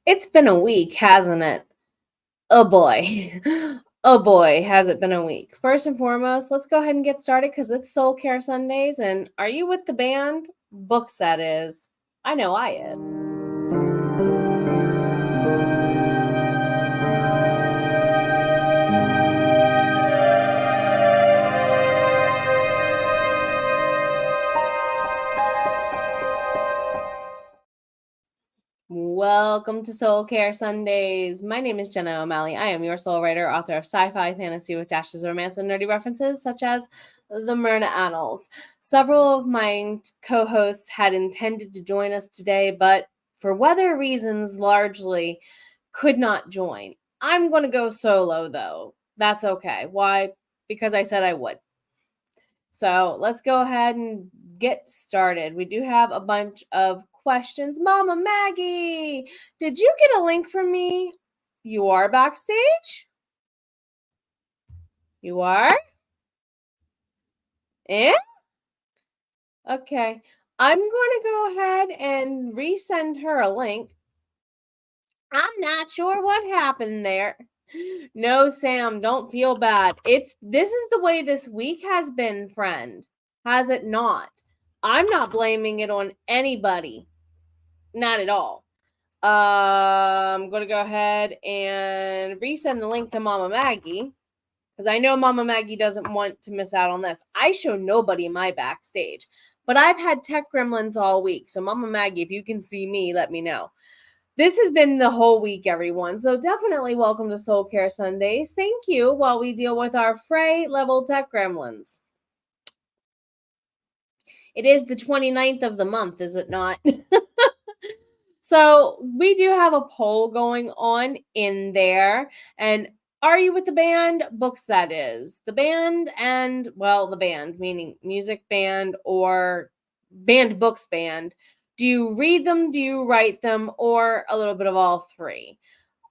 It's been a week, hasn't it? Oh boy. Oh boy, has it been a week. First and foremost, let's go ahead and get started because it's Soul Care Sundays. And are you with the band? Books, that is. I know I am. Welcome to Soul Care Sundays. My name is Jenna O'Malley. I am your soul writer, author of sci-fi, fantasy with dashes of romance and nerdy references, such as the Myrna Annals. Several of my co-hosts had intended to join us today, but for weather reasons, largely could not join. I'm going to go solo, though. That's okay. Why? Because I said I would. So let's go ahead and get started. We do have a bunch of questions. Mama Maggie, did you get a link from me? You are backstage? You are? Eh? Okay. I'm going to go ahead and resend her a link. I'm not sure what happened there. No, Sam, don't feel bad. This is the way this week has been, friend. Has it not? I'm not blaming it on anybody. Not at all. I'm going to go ahead and resend the link to Mama Maggie because I know Mama Maggie doesn't want to miss out on this. I show nobody my backstage, but I've had tech gremlins all week. So Mama Maggie, if you can see me, let me know. This has been the whole week, everyone. So definitely welcome to Soul Care Sundays. Thank you while we deal with our Frey level tech gremlins. It is the 29th of the month, is it not? So we do have a poll going on in there. And are you with the band? Books, that is. The band and, well, the band, meaning music band or band books band. Do you read them? Do you write them? Or a little bit of all three?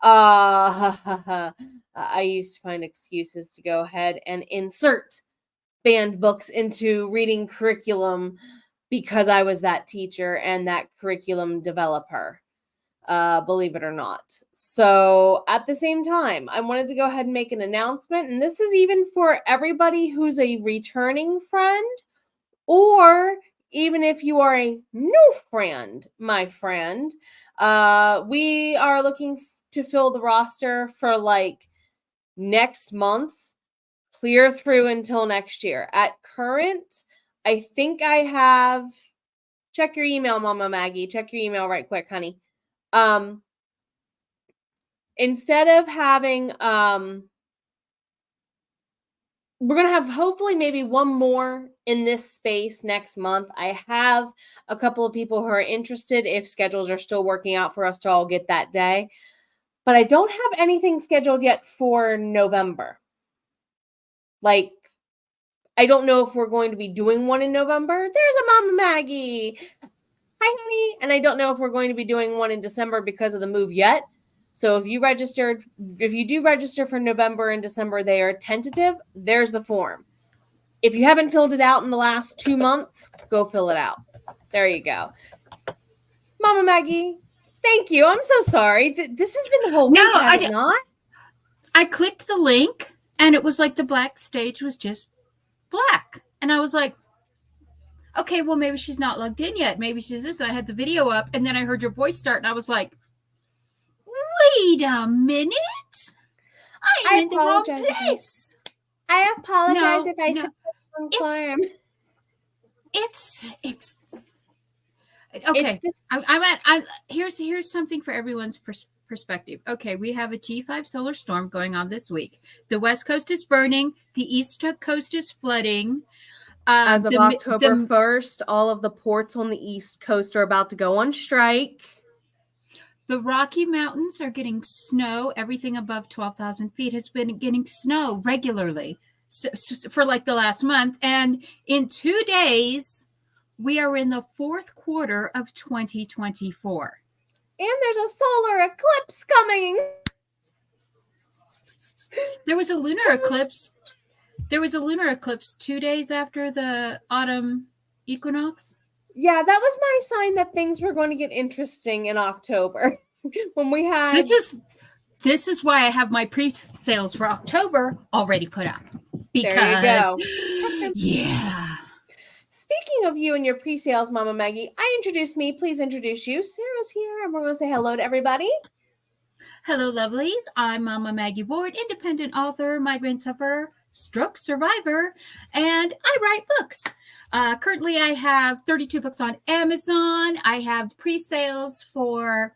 I used to find excuses to go ahead and insert band books into reading curriculum because I was that teacher and that curriculum developer, believe it or not. So at the same time, I wanted to go ahead and make an announcement. And this is even for everybody who's a returning friend, or even if you are a new friend, my friend. We are looking to fill the roster for like next month, clear through until next year. At current, I think I have, check your email, Mama Maggie. Check your email right quick, honey. Instead of having, we're going to have hopefully maybe one more in this space next month. I have a couple of people who are interested if schedules are still working out for us to all get that day. But I don't have anything scheduled yet for November. Like, I don't know if we're going to be doing one in November. There's a Mama Maggie. Hi, honey. And I don't know if we're going to be doing one in December because of the move yet. So if you do register for November and December, they are tentative. There's the form. If you haven't filled it out in the last 2 months, go fill it out. There you go. Mama Maggie, thank you. I'm so sorry. This has been the whole week, has it not? I clicked the link, and it was like the black stage was just black. And I was like, okay, well, maybe she's not logged in yet. Maybe she's this. And I had the video up, and then I heard your voice start, and I was like, wait a minute. I'm in the wrong place. I apologize if I said the wrong form. It's okay. Here's something for everyone's perspective. Okay, we have a G5 solar storm going on this week. The West Coast is burning. The East Coast is flooding. As of October 1st, all of the ports on the East Coast are about to go on strike. The Rocky Mountains are getting snow. Everything above 12,000 feet has been getting snow regularly for like the last month. And in 2 days, we are in the fourth quarter of 2024. And there's a solar eclipse coming. There was a lunar eclipse. 2 days after the autumn equinox. Yeah, that was my sign that things were going to get interesting in October. when we had this is why I have my pre-sales for October already put out. Because there you go. Yeah. Speaking of you and your pre-sales, Mama Maggie, I introduced me. Please introduce you. Sarah's here, and we're going to say hello to everybody. Hello, lovelies. I'm Mama Maggie Ward, independent author, migraine sufferer, stroke survivor, and I write books. Currently, I have 32 books on Amazon. I have pre-sales for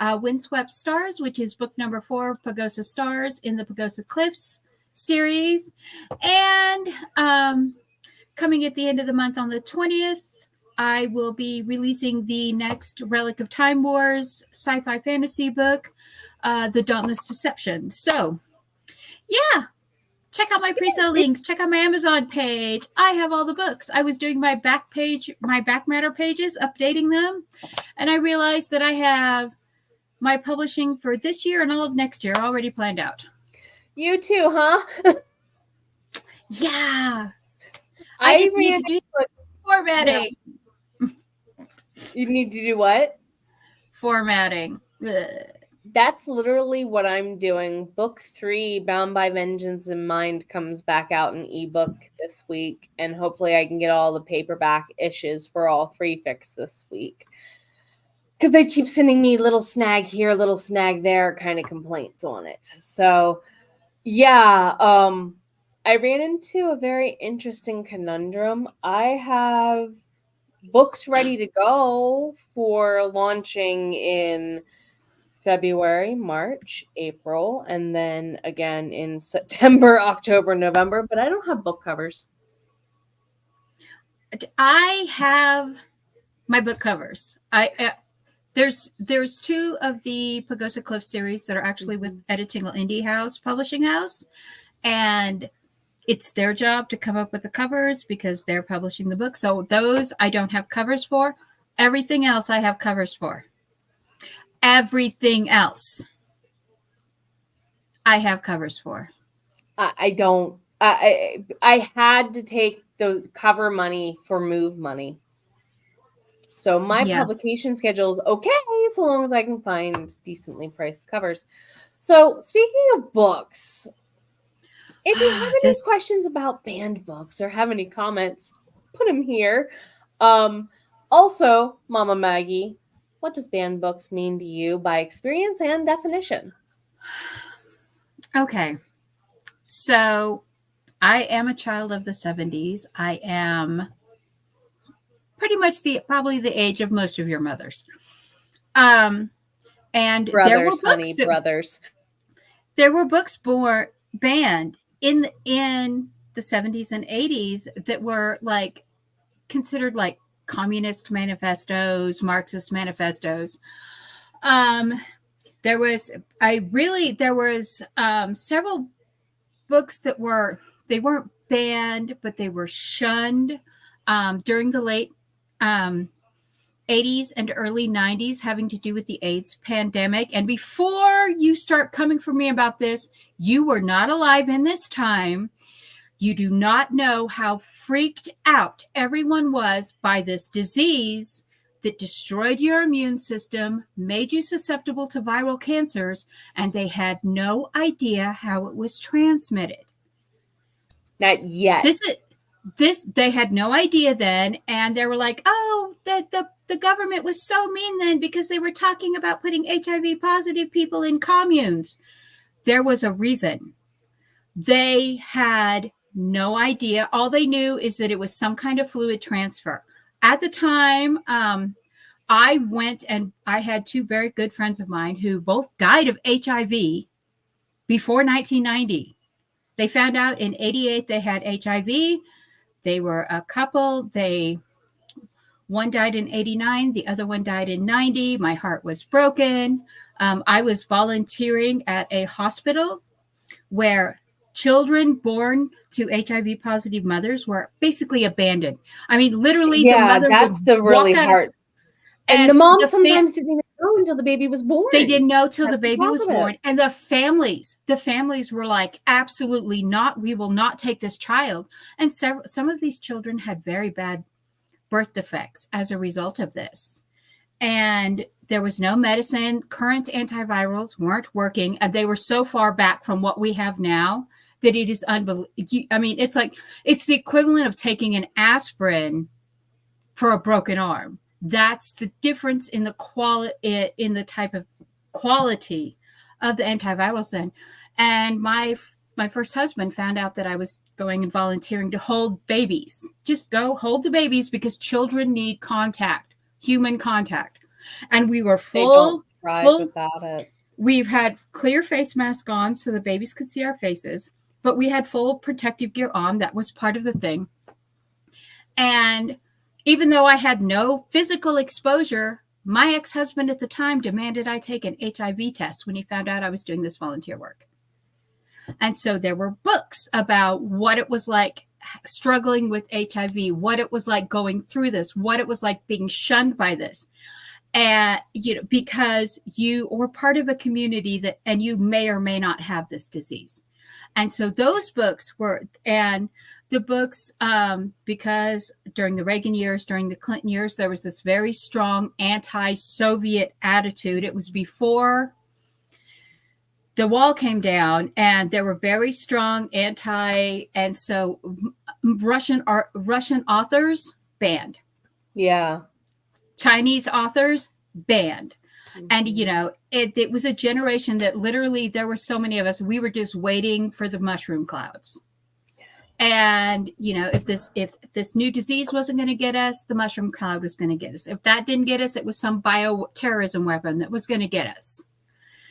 Windswept Stars, which is book number 4 of Pagosa Stars in the Pagosa Cliffs series. And coming at the end of the month on the 20th, I will be releasing the next Relic of Time Wars sci-fi fantasy book, The Dauntless Deception. So, yeah, check out my pre-sale links. Check out my Amazon page. I have all the books. I was doing my back matter pages, updating them, and I realized that I have my publishing for this year and all of next year already planned out. You too, huh? Yeah. I just need to do formatting. Yeah. You need to do what? Formatting. Ugh. That's literally what I'm doing. Book 3, Bound by Vengeance in Mind, comes back out in ebook this week, and hopefully I can get all the paperback issues for all 3 fixed this week. Because they keep sending me little snag here, little snag there kind of complaints on it. So, yeah, I ran into a very interesting conundrum. I have books ready to go for launching in February, March, April, and then again in September, October, November, but I don't have book covers. I have my book covers. There's 2 of the Pagosa Cliff series that are actually with Editingle Indie House Publishing House, and it's their job to come up with the covers because they're publishing the book. So those I don't have covers for. Everything else I have covers for. Everything else I have covers for. I don't. I had to take the cover money for move money. So my publication schedule is okay so long as I can find decently priced covers. So speaking of books, if you have any questions about banned books or have any comments, put them here. Also, Mama Maggie, what does banned books mean to you by experience and definition? Okay. So I am a child of the 70s. I am pretty much probably the age of most of your mothers. And brothers, there were books honey, brothers. There were books banned in the 70s and 80s that were like considered like communist manifestos, Marxist manifestos. There was several books that they weren't banned, but they were shunned during the late 80s and early 90s, having to do with the AIDS pandemic. And before you start coming for me about this, you were not alive in this time. You do not know how freaked out everyone was by this disease that destroyed your immune system, made you susceptible to viral cancers, and they had no idea how it was transmitted. Not yet. They had no idea then, and they were like, oh, the government was so mean then because they were talking about putting HIV positive people in communes. There was a reason. They had no idea. All they knew is that it was some kind of fluid transfer. At the time, I went and I had 2 very good friends of mine who both died of HIV before 1990. They found out in 88 they had HIV. They were a couple. One died in 89. The other one died in 90. My heart was broken. I was volunteering at a hospital where children born to HIV positive mothers were basically abandoned. I mean, literally, the mother that's the really hard. And the mom sometimes didn't even know until the baby was born. They didn't know till the baby was born. And the families were like, absolutely not. We will not take this child. And some of these children had very bad birth defects as a result of this. And there was no medicine. Current antivirals weren't working, and they were so far back from what we have now that it is unbelievable. I mean, it's like it's the equivalent of taking an aspirin for a broken arm. That's the difference in the quality, in the type of quality of the antivirals then. And my first husband found out that I was going and volunteering to hold babies. Just go hold the babies because children need contact, human contact. And we were full. Without it. We've had clear face masks on so the babies could see our faces, but we had full protective gear on. That was part of the thing. And even though I had no physical exposure, my ex-husband at the time demanded I take an HIV test when he found out I was doing this volunteer work. And so there were books about what it was like struggling with HIV, what it was like going through this, what it was like being shunned by this. And, because you were part of a community that, and you may or may not have this disease. And so those books were, and the books, because during the Reagan years, during the Clinton years, there was this very strong anti-Soviet attitude. It was before the wall came down, and there were very strong and so Russian authors banned. Yeah. Chinese authors banned. Mm-hmm. And, it was a generation that literally there were so many of us, we were just waiting for the mushroom clouds. And, if this new disease wasn't going to get us, the mushroom cloud was going to get us. If that didn't get us, it was some bioterrorism weapon that was going to get us.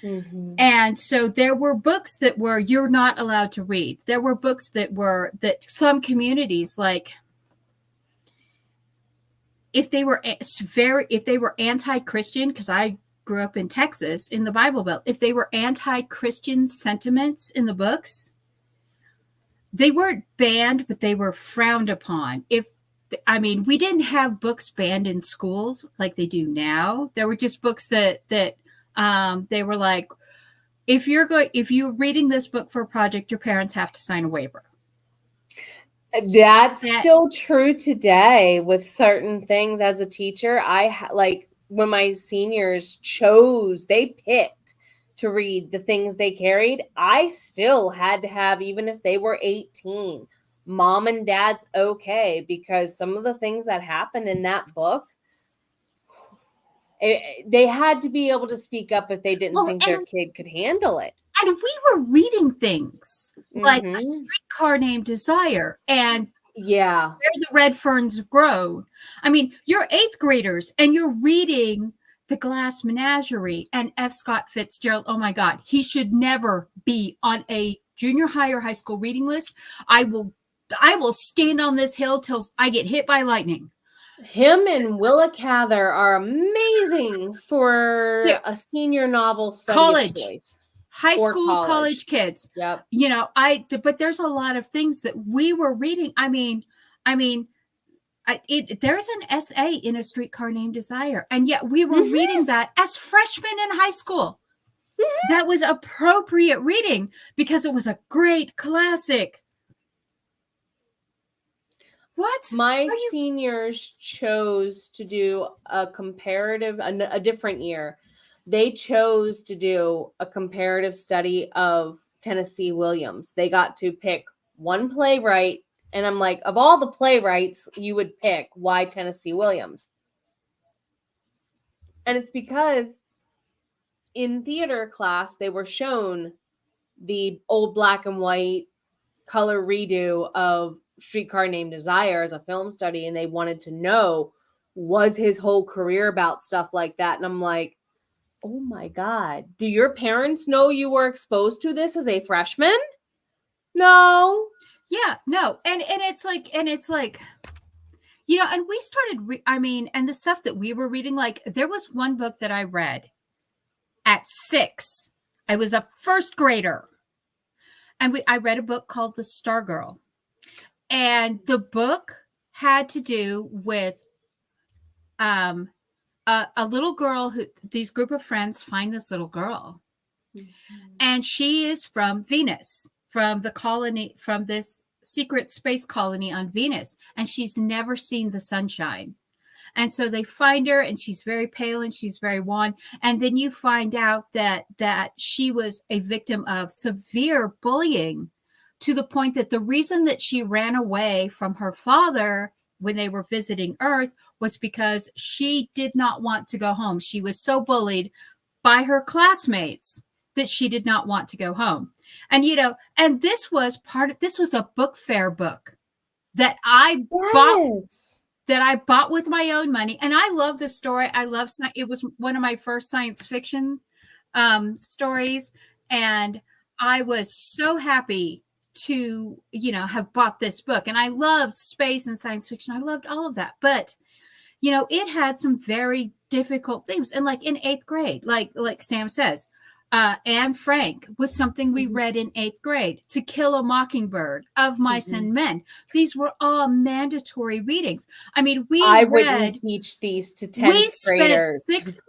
Mm-hmm. And so there were books that were, you're not allowed to read. There were books that some communities, like, if they were anti-Christian, because I grew up in Texas in the Bible Belt, if they were anti-Christian sentiments in the books, they weren't banned, but they were frowned upon. We didn't have books banned in schools like they do now. There were just books that they were like, if you're reading this book for a project, your parents have to sign a waiver. That's still true today with certain things. As a teacher, when my seniors they picked to read the things they carried, I still had to have, even if they were 18, mom and dad's okay, because some of the things that happened in that book, they had to be able to speak up if they didn't think their kid could handle it. And we were reading things like A Streetcar Named Desire and Where the Red Ferns Grow. I mean, you're 8th graders and you're reading The Glass Menagerie and F. Scott Fitzgerald. Oh my God, he should never be on a junior high or high school reading list. I will stand on this hill till I get hit by lightning. Him and Willa Cather are amazing for a senior novel study choice. High school, college kids. Yep. But there's a lot of things that we were reading. There's an essay in A Streetcar Named Desire, and yet we were reading that as freshmen in high school. Mm-hmm. That was appropriate reading because it was a great classic. What? My seniors chose to do a comparative, a different year. They chose to do a comparative study of Tennessee Williams. They got to pick one playwright. And I'm like, of all the playwrights you would pick, why Tennessee Williams? And it's because in theater class, they were shown the old black and white color redo of Streetcar Named Desire as a film study. And they wanted to know, was his whole career about stuff like that? And I'm like, oh my God, do your parents know you were exposed to this as a freshman? No. Yeah, no. And it's like, and we started, and the stuff that we were reading, like there was one book that I read at 6. I was a first grader. And I read a book called The Star Girl. And the book had to do with a little girl these group of friends find this little girl. Mm-hmm. And she is from Venus, from the colony, from this secret space colony on Venus. And she's never seen the sunshine. And so they find her, and she's very pale and she's very wan. And then you find out that she was a victim of severe bullying, to the point that the reason that she ran away from her father when they were visiting Earth was because she did not want to go home. She was so bullied by her classmates that she did not want to go home. And, and this was a book fair book that I bought with my own money. And I love this story. It was one of my first science fiction stories. And I was so happy to, have bought this book. And I loved space and science fiction. I loved all of that. But, it had some very difficult themes. And like in 8th grade, like Sam says, Anne Frank was something we read in 8th grade. To Kill a Mockingbird, Of Mice and Men. These were all mandatory readings. I mean, I wouldn't teach these to 10th graders.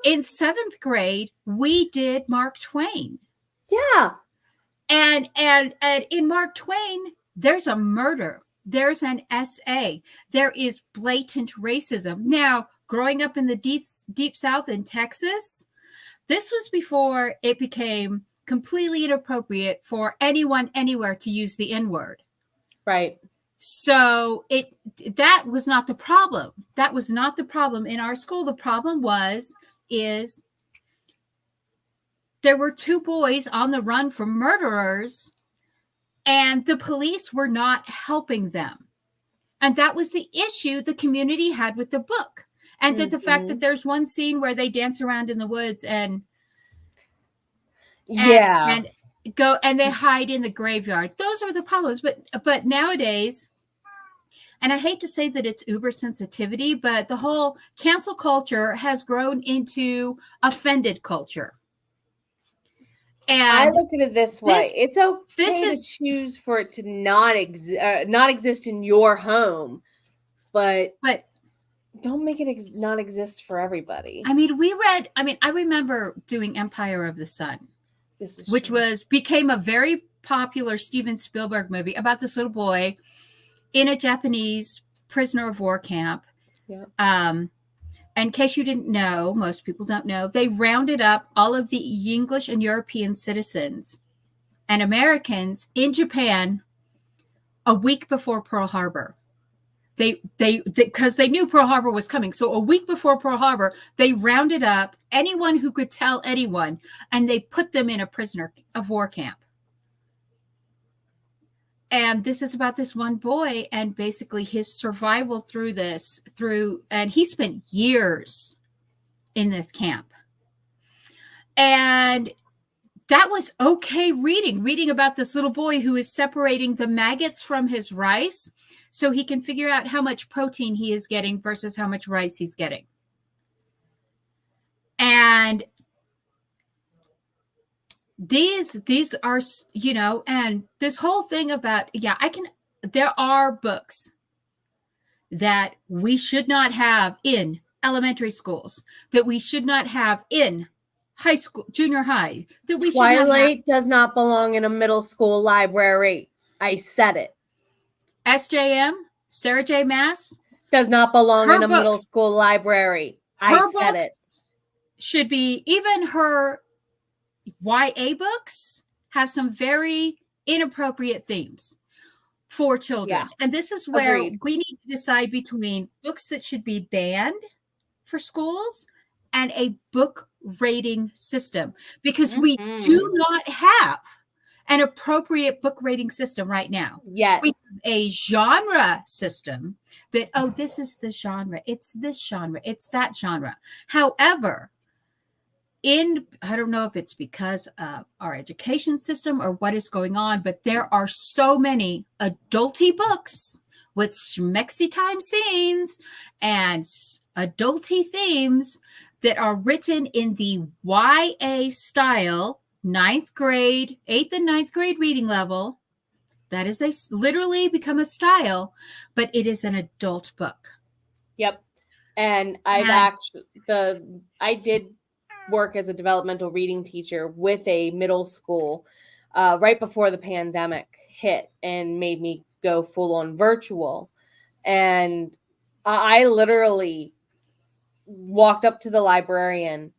In 7th grade, we did Mark Twain. Yeah. And in Mark Twain, there's a murder. There's an SA. There is blatant racism. Now, growing up in the deep South in Texas, this was before it became completely inappropriate for anyone anywhere to use the N-word. Right. So that was not the problem. That was not the problem in our school. The problem is there were 2 boys on the run from murderers, and the police were not helping them. And that was the issue the community had with the book. And that the fact that there's one scene where they dance around in the woods and they hide in the graveyard. Those are the problems. But nowadays, and I hate to say that it's uber sensitivity, but the whole cancel culture has grown into offended culture. And I look at it this way: it's okay to choose for it to not exist in your home, but don't make it not exist for everybody. I mean, I remember doing Empire of the Sun, which became a very popular Steven Spielberg movie about this little boy in a Japanese prisoner of war camp. Yeah. In case you didn't know, most people don't know, they rounded up all of the English and European citizens and Americans in Japan a week before Pearl Harbor. Because they knew Pearl Harbor was coming. So a week before Pearl Harbor, they rounded up anyone who could tell anyone, and they put them in a prisoner of war camp. And this is about this one boy and basically his survival and he spent years in this camp. And that was okay reading about this little boy who is separating the maggots from his rice so he can figure out how much protein he is getting versus how much rice he's getting. And these are, and this whole thing about, there are books that we should not have in elementary schools, that we should not have in high school, junior high, that we Twilight does not belong in a middle school library. I said it. SJM, Sarah J. Maas, does not belong in a middle school library. I said it. Should be, even her YA books have some very inappropriate themes for children. Yeah. And this is where we need to decide between books that should be banned for schools and a book rating system, because we do not have an appropriate book rating system right now. Yes. We have a genre system that, this is the genre, it's this genre, it's that genre. However, I don't know if it's because of our education system or what is going on, but there are so many adulty books with schmexy time scenes and adulty themes that are written in the YA style, 8th and 9th grade reading level. That is literally become a style, but it is an adult book. Yep. And I did work as a developmental reading teacher with a middle school right before the pandemic hit and made me go full on virtual. And I literally walked up to the librarian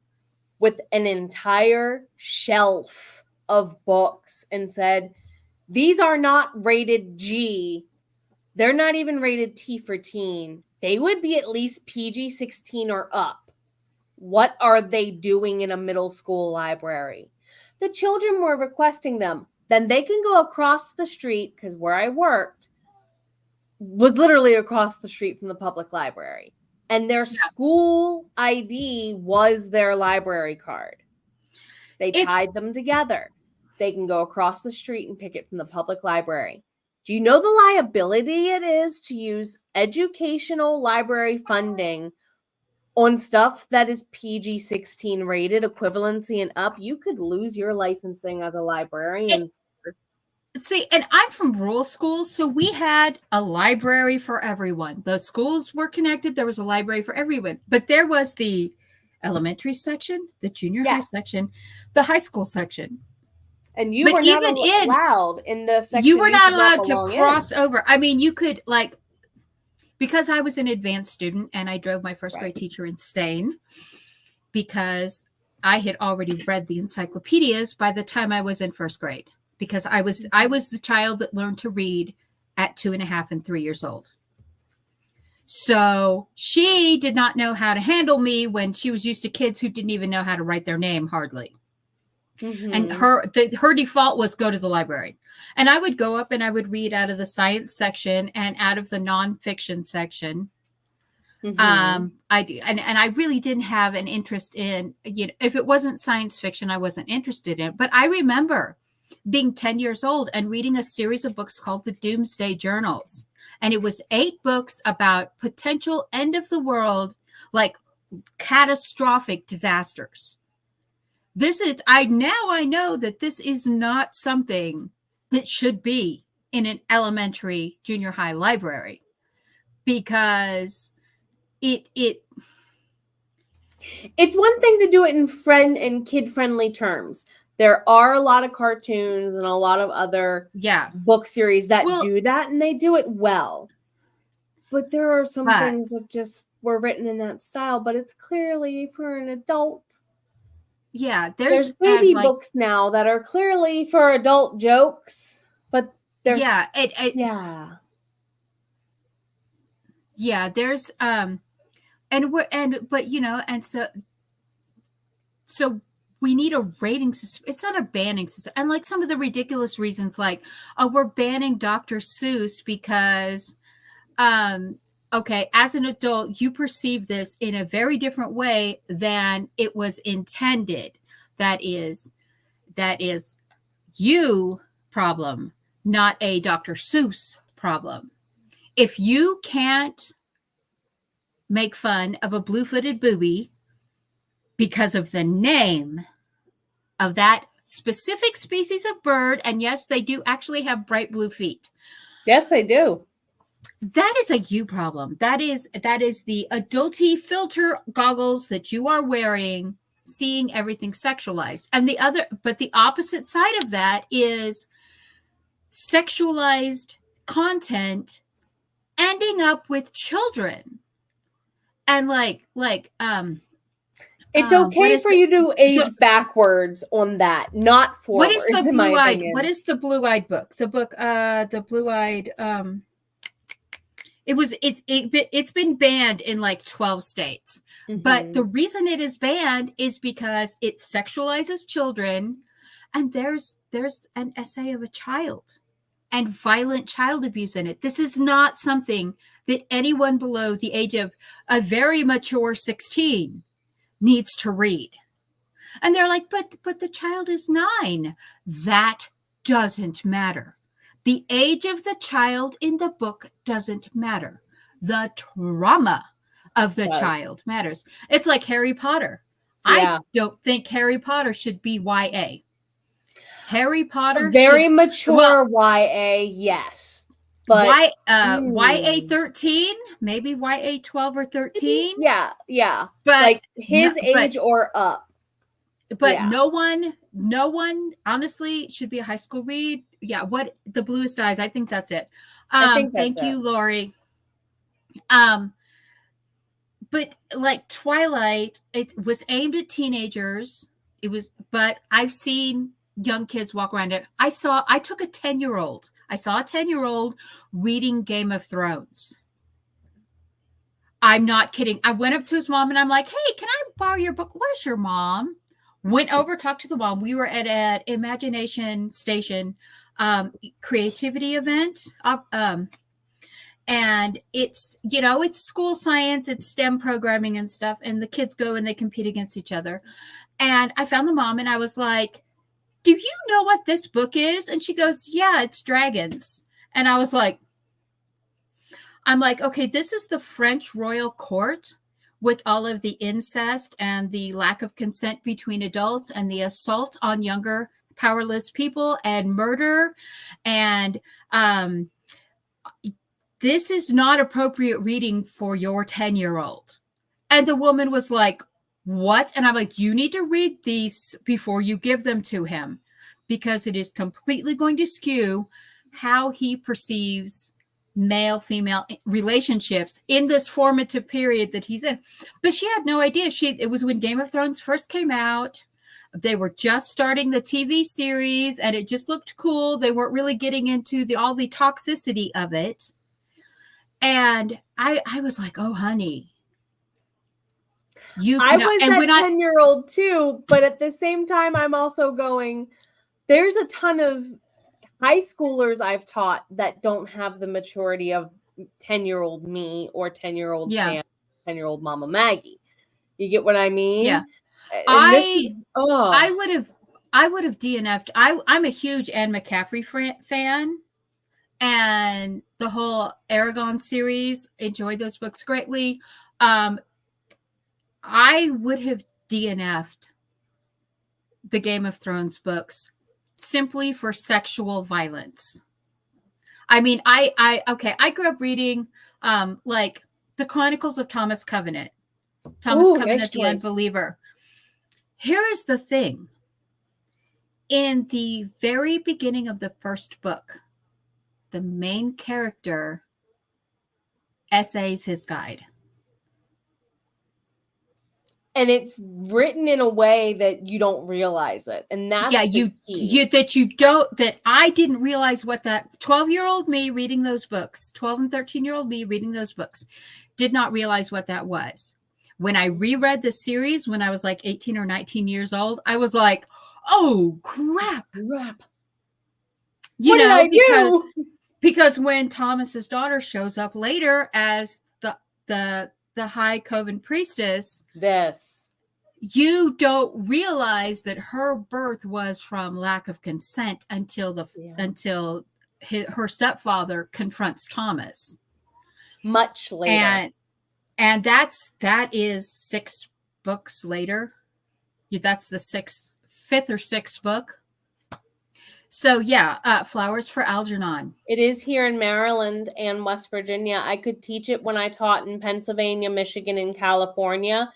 with an entire shelf of books and said, these are not rated G. They're not even rated T for teen. They would be at least PG-16 or up. What are they doing in a middle school library? The children were requesting them. Then they can go across the street, because where I worked was literally across the street from the public library. And their school ID was their library card. They tied them together. They can go across the street and pick it from the public library. Do you know the liability it is to use educational library funding on stuff that is PG-16 rated, equivalency and up? You could lose your licensing as a librarian. See, and I'm from rural schools, so we had a library for everyone. The schools were connected. There was a library for everyone. But there was the elementary section, the junior high section, the high school section. And you were not allowed in the section. You were not allowed to cross over. I mean, you could, like, because I was an advanced student and I drove my first grade teacher insane because I had already read the encyclopedias by the time I was in first grade. Because I was the child that learned to read at 2.5 and 3 years old. So she did not know how to handle me when she was used to kids who didn't even know how to write their name hardly. Mm-hmm. And her default was go to the library. And I would go up and I would read out of the science section and out of the nonfiction section. Mm-hmm. I really didn't have an interest in, if it wasn't science fiction, I wasn't interested in it. But I remember being 10 years old and reading a series of books called the Doomsday Journals. And it was 8 books about potential end of the world, like catastrophic disasters. I know that this is not something that should be in an elementary, junior high library, because it's one thing to do it in kid-friendly terms. There are a lot of cartoons and a lot of other book series that do that, and they do it well. But there are some things that just were written in that style, but it's clearly for an adult. Yeah, there's baby books now that are clearly for adult jokes, but there's there's so we need a rating system. It's not a banning system. And like some of the ridiculous reasons, like, we're banning Dr. Seuss because, as an adult, you perceive this in a very different way than it was intended. That is you problem, not a Dr. Seuss problem. If you can't make fun of a blue-footed booby because of the name of that specific species of bird, and yes, they do actually have bright blue feet. Yes, they do. That is a you problem. That is the adulty filter goggles that you are wearing, seeing everything sexualized. And the opposite side of that is sexualized content ending up with children. And it's okay for you to age backwards on that, not forwards. What is the blue-eyed? What is the blue-eyed book? The book, the blue-eyed. It's been banned in like 12 states, but the reason it is banned is because it sexualizes children, and there's an essay of a child and violent child abuse in it. This is not something that anyone below the age of a very mature 16 needs to read. And they're like, but the child is 9. That doesn't matter. The age of the child in the book doesn't matter. The trauma of the child matters. It's like Harry Potter. Yeah. I don't think Harry Potter should be YA. Harry Potter very mature YA, yes. But YA 13, maybe YA 12 or 13. Yeah. But like his age or up. But no one honestly should be a high school read. Yeah, what The Bluest Eyes, I think that's it. Thank you, Lori. but like Twilight, it was aimed at teenagers. But I've seen young kids walk around it. I saw a 10-year-old reading Game of Thrones. I'm not kidding. I went up to his mom and I'm like, hey, can I borrow your book? Where's your mom? Went over, talked to the mom. We were at an Imagination Station creativity event. And it's, it's school science, it's STEM programming and stuff. And the kids go and they compete against each other. And I found the mom and I was like, do you know what this book is? And she goes, yeah, it's dragons. And I was like, okay, this is the French royal court with all of the incest and the lack of consent between adults and the assault on younger powerless people and murder. And this is not appropriate reading for your 10-year-old. And the woman was like, what? And I'm like, you need to read these before you give them to him, because it is completely going to skew how he perceives male-female relationships in this formative period that he's in. But she had no idea. It was when Game of Thrones first came out. They were just starting the TV series and it just looked cool. They weren't really getting into all the toxicity of it. And I was like, oh, honey. I was that 10-year-old too, but at the same time, I'm also going, there's a ton of high schoolers I've taught that don't have the maturity of 10-year-old me or 10-year-old Sam, 10-year-old Mama Maggie. You get what I mean? Yeah. I would have DNF'd. I'm a huge Anne McCaffrey fan, and the whole Aragon series, enjoyed those books greatly. I would have DNF'd the Game of Thrones books simply for sexual violence. I mean, I grew up reading like the Chronicles of Thomas Covenant. Covenant, the Unbeliever. Here is the thing. In the very beginning of the first book, the main character essays his guide. And it's written in a way that you don't realize it. And that's I didn't realize what that 12-year-old me reading those books, 12 and 13-year-old me reading those books, did not realize what that was. When I reread the series when I was like 18 or 19 years old, I was like, oh, crap. Because when Thomas's daughter shows up later as the High Coven priestess, you don't realize that her birth was from lack of consent until her stepfather confronts Thomas much later, and that is 6 books later. That's the 5th or 6th book. So Flowers for Algernon. It is here in Maryland and West Virginia. I could teach it when I taught in Pennsylvania, Michigan, and California,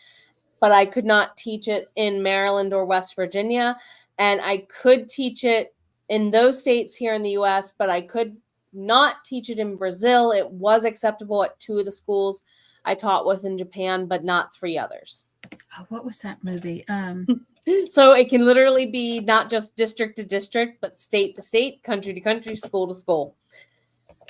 but I could not teach it in Maryland or West Virginia. And I could teach it in those states here in the U.S., but I could not teach it in Brazil. It was acceptable at 2 of the schools I taught with in Japan, but not 3 others. Oh, what was that movie? So it can literally be not just district to district, but state to state, country to country, school to school.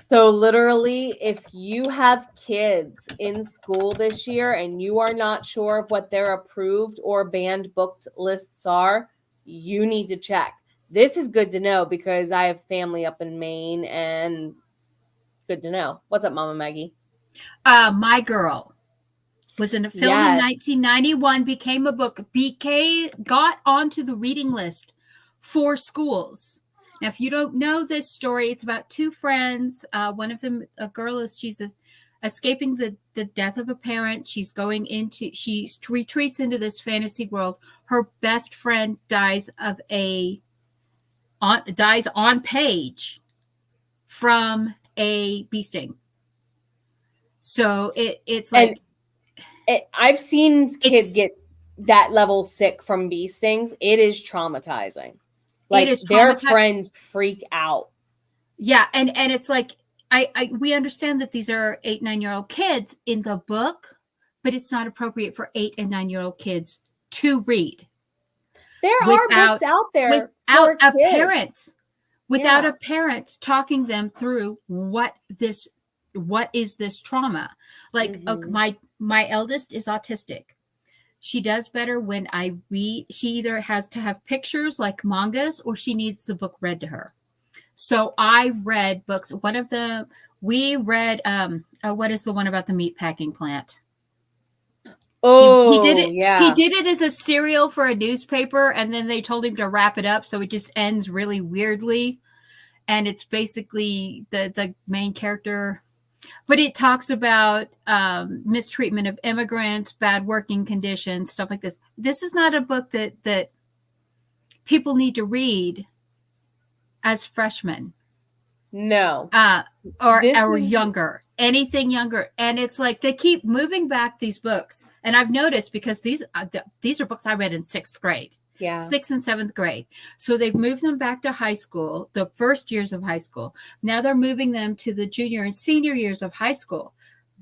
So literally, if you have kids in school this year and you are not sure of what their approved or banned booked lists are, you need to check. This is good to know because I have family up in Maine, and good to know. What's up, Mama Maggie? My Girl was in a film in 1991, became a book, got onto the reading list for schools. Now, if you don't know this story, it's about 2 friends. One of them, a girl, she's escaping the death of a parent. She retreats into this fantasy world. Her best friend dies on page from a bee sting. So it's like, I've seen kids get that level sick from bee stings. It is traumatizing. Like, their friends freak out. Yeah, and it's like we understand that these are 8-9-year-old kids in the book. but it's not appropriate for 8 and 9-year-old kids to read. There are books out there without for a kids. parent, without a parent talking them through what is this trauma. Like my eldest is autistic. She does better when I read. She either has to have pictures like mangas or she needs the book read to her. So I read books. One of them we read what is the one about the meatpacking plant? Oh, he did it. Yeah. He did it as a serial for a newspaper, and then they told him to wrap it up, so it just ends really weirdly. And it's basically the main character, but it talks about mistreatment of immigrants, bad working conditions, stuff like this. This is not a book that people need to read as freshmen. No. Or younger. Anything younger. And it's like they keep moving back these books. And I've noticed because these are books I read in 6th grade. Yeah. 6th and 7th grade. So they've moved them back to high school, the first years of high school. Now they're moving them to the junior and senior years of high school.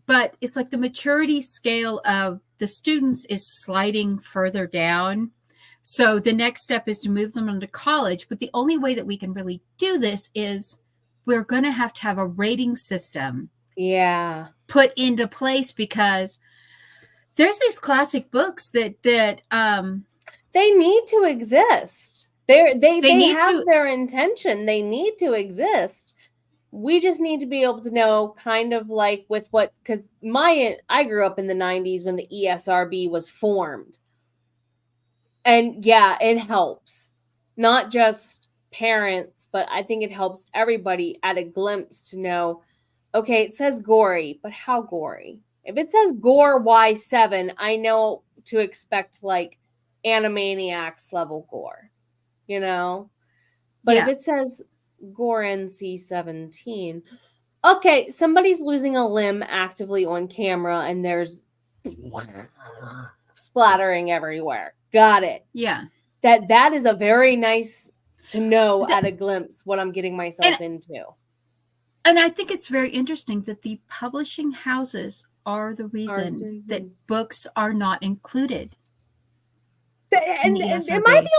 But it's like the maturity scale of the students is sliding further down. So the next step is to move them into college. But the only way that we can really do this is we're going to have a rating system put into place, because there's these classic books that they need to exist. They have their intention. They need to exist. We just need to be able to know kind of like with what, because I grew up in the 90s when the ESRB was formed. And yeah, it helps. Not just parents, but I think it helps everybody at a glimpse to know, okay, it says gory, but how gory? If it says gore Y7, I know to expect like Animaniacs level gore, you know? But if it says gore NC-17, okay, somebody's losing a limb actively on camera and there's splattering everywhere. Got it. Yeah. That is a very nice to know at a glimpse what I'm getting myself into. And I think it's very interesting that the publishing houses are the reason that books are not included. And am I the only one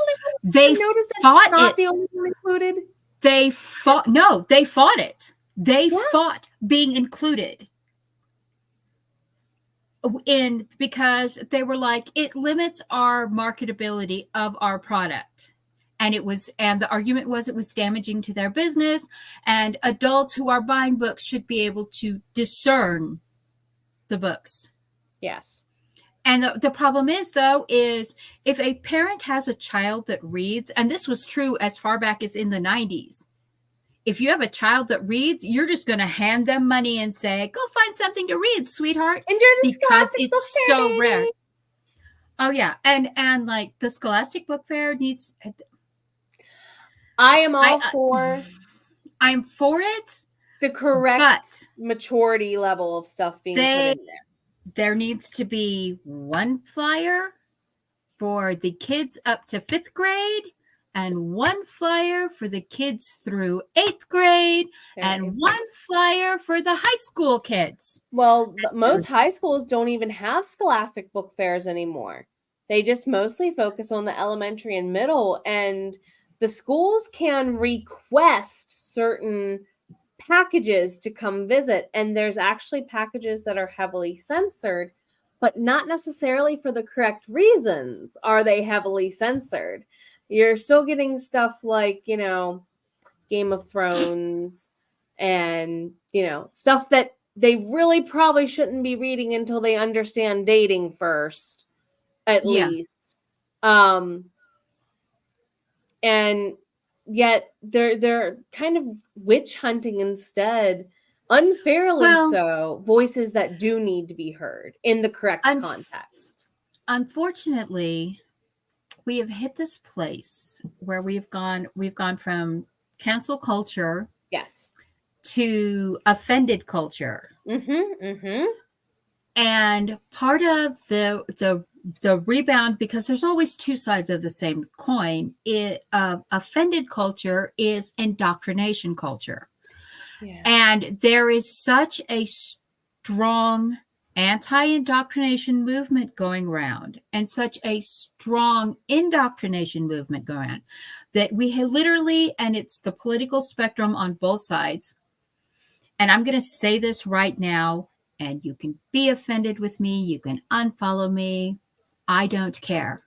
they noticed that fought not it. the only one included? They fought it. They fought being included. Because they were like, it limits our marketability of our product. And the argument was it was damaging to their business, and adults who are buying books should be able to discern the books. Yes. And the problem is, though, is if a parent has a child that reads, and this was true as far back as in the 90s, if you have a child that reads, you're just going to hand them money and say, go find something to read, sweetheart. Enjoy the because Scholastic it's Book Fair, so baby. rare. Oh, yeah. And like the Scholastic Book Fair needs... I am all for... I'm for it. The correct maturity level of stuff being put in there. There needs to be one flyer for the kids up to 5th grade, and one flyer for the kids through 8th grade, and one flyer for the high school kids. Well, most high schools don't even have Scholastic Book Fairs anymore. They just mostly focus on the elementary and middle, and the schools can request certain packages to come visit, and there's actually packages that are heavily censored, but not necessarily for the correct reasons are they heavily censored. You're still getting stuff like, Game of Thrones and, stuff that they really probably shouldn't be reading until they understand dating first, at least. And yet they're kind of witch hunting instead, unfairly so, voices that do need to be heard in the correct context. Unfortunately, we have hit this place where we've gone from cancel culture, to offended culture. And part of the rebound, because there's always two sides of the same coin, offended culture is indoctrination culture. And there is such a strong anti-indoctrination movement going around and such a strong indoctrination movement going on that we have literally, and it's the political spectrum on both sides. And I'm going to say this right now, and you can be offended with me. You can unfollow me. I don't care.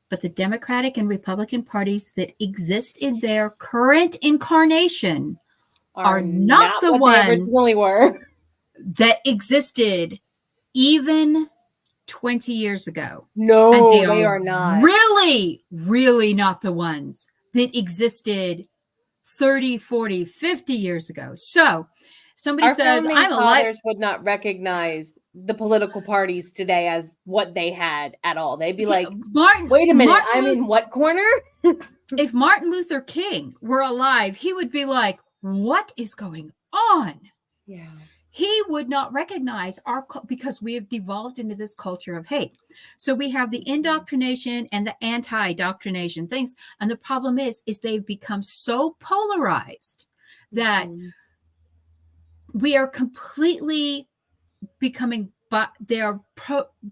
But the Democratic and Republican parties that exist in their current incarnation are not the ones they originally were. That existed even 20 years ago. No, and they are not. Really, really not the ones that existed 30, 40, 50 years ago. So somebody our says, I'm fathers would not recognize the political parties today as what they had at all. They'd be like, wait a minute, I'm in what corner? If Martin Luther King were alive, he would be like, what is going on? Yeah. He would not recognize because we have devolved into this culture of hate. So we have the indoctrination and the anti-indoctrination things. And the problem is they've become so polarized that we are completely becoming, but there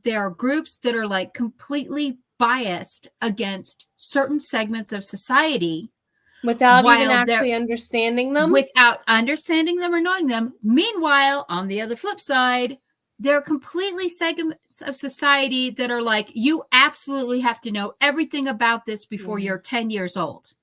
are groups that are like completely biased against certain segments of society. Without even actually understanding them? Without understanding them or knowing them. Meanwhile, on the other flip side, there are completely segments of society that are like, you absolutely have to know everything about this before you're 10 years old.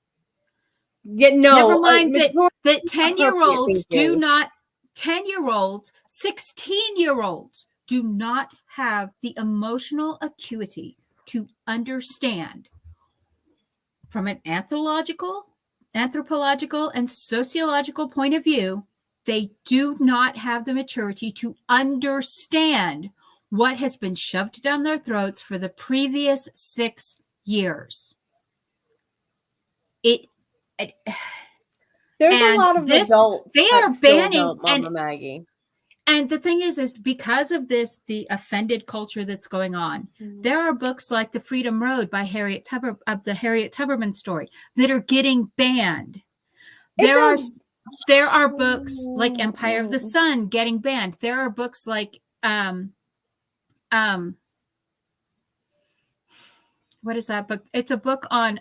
Yeah, no. Never mind that 10-year-olds do not, 10-year-olds, 16-year-olds do not have the emotional acuity to understand from an anthropological and sociological point of view. They do not have the maturity to understand what has been shoved down their throats for the previous 6 years. There's a lot of adults they are banning Mama Maggie. And the thing is because of this, the offended culture that's going on, there are books like The Freedom Road by the Harriet Tubman story that are getting banned. There are books like Empire of the Sun getting banned. There are books like what is that book? It's a book on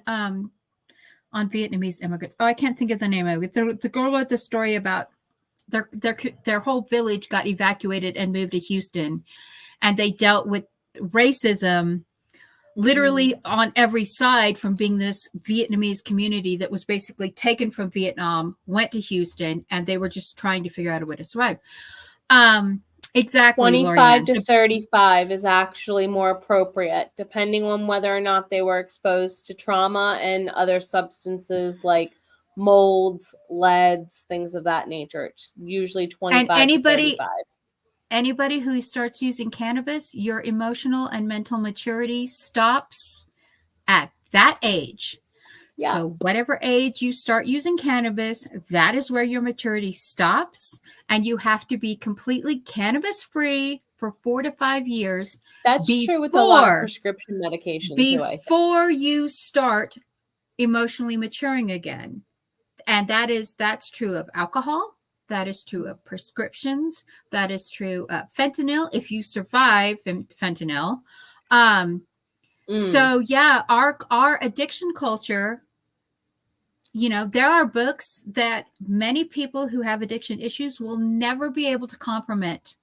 Vietnamese immigrants. Oh, I can't think of the name of it. The girl wrote the story about their whole village got evacuated and moved to Houston, and they dealt with racism literally on every side, from being this Vietnamese community that was basically taken from Vietnam, went to Houston, and they were just trying to figure out a way to survive. Exactly. 25 to 35 is actually more appropriate, depending on whether or not they were exposed to trauma and other substances like molds, leads, things of that nature. It's usually 25 to 35. Anybody who starts using cannabis, your emotional and mental maturity stops at that age. Yeah. So whatever age you start using cannabis, that is where your maturity stops. And you have to be completely cannabis free for 4 to 5 years. That's true with a lot of prescription medication before you start emotionally maturing again. And that's true of alcohol. That is true of prescriptions. That is true of fentanyl, if you survive fentanyl. So yeah, our addiction culture, there are books that many people who have addiction issues will never be able to comprehend.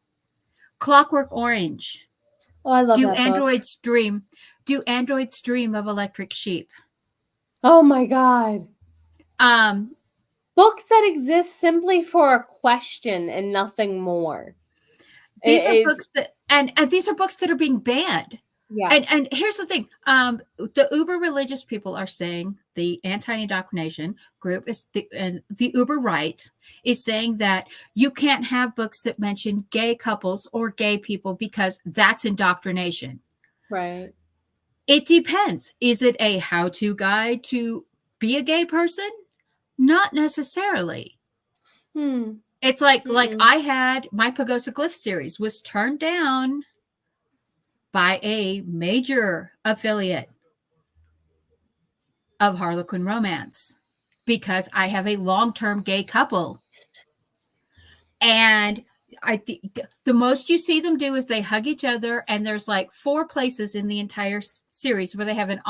Clockwork Orange. Oh, I love that book. Do androids dream of electric sheep? Oh my God. Books that exist simply for a question and nothing more. These are books that, and these are books that are being banned. Yeah. And here's the thing. The uber religious people are saying, the anti-indoctrination group and the uber right is saying that you can't have books that mention gay couples or gay people because that's indoctrination. Right. It depends. Is it a how-to guide to be a gay person? Not necessarily. It's like I had my Pagosa Glyph series was turned down by a major affiliate of Harlequin Romance because I have a long-term gay couple. And I think the most you see them do is they hug each other, and there's like 4 places in the entire series where they have an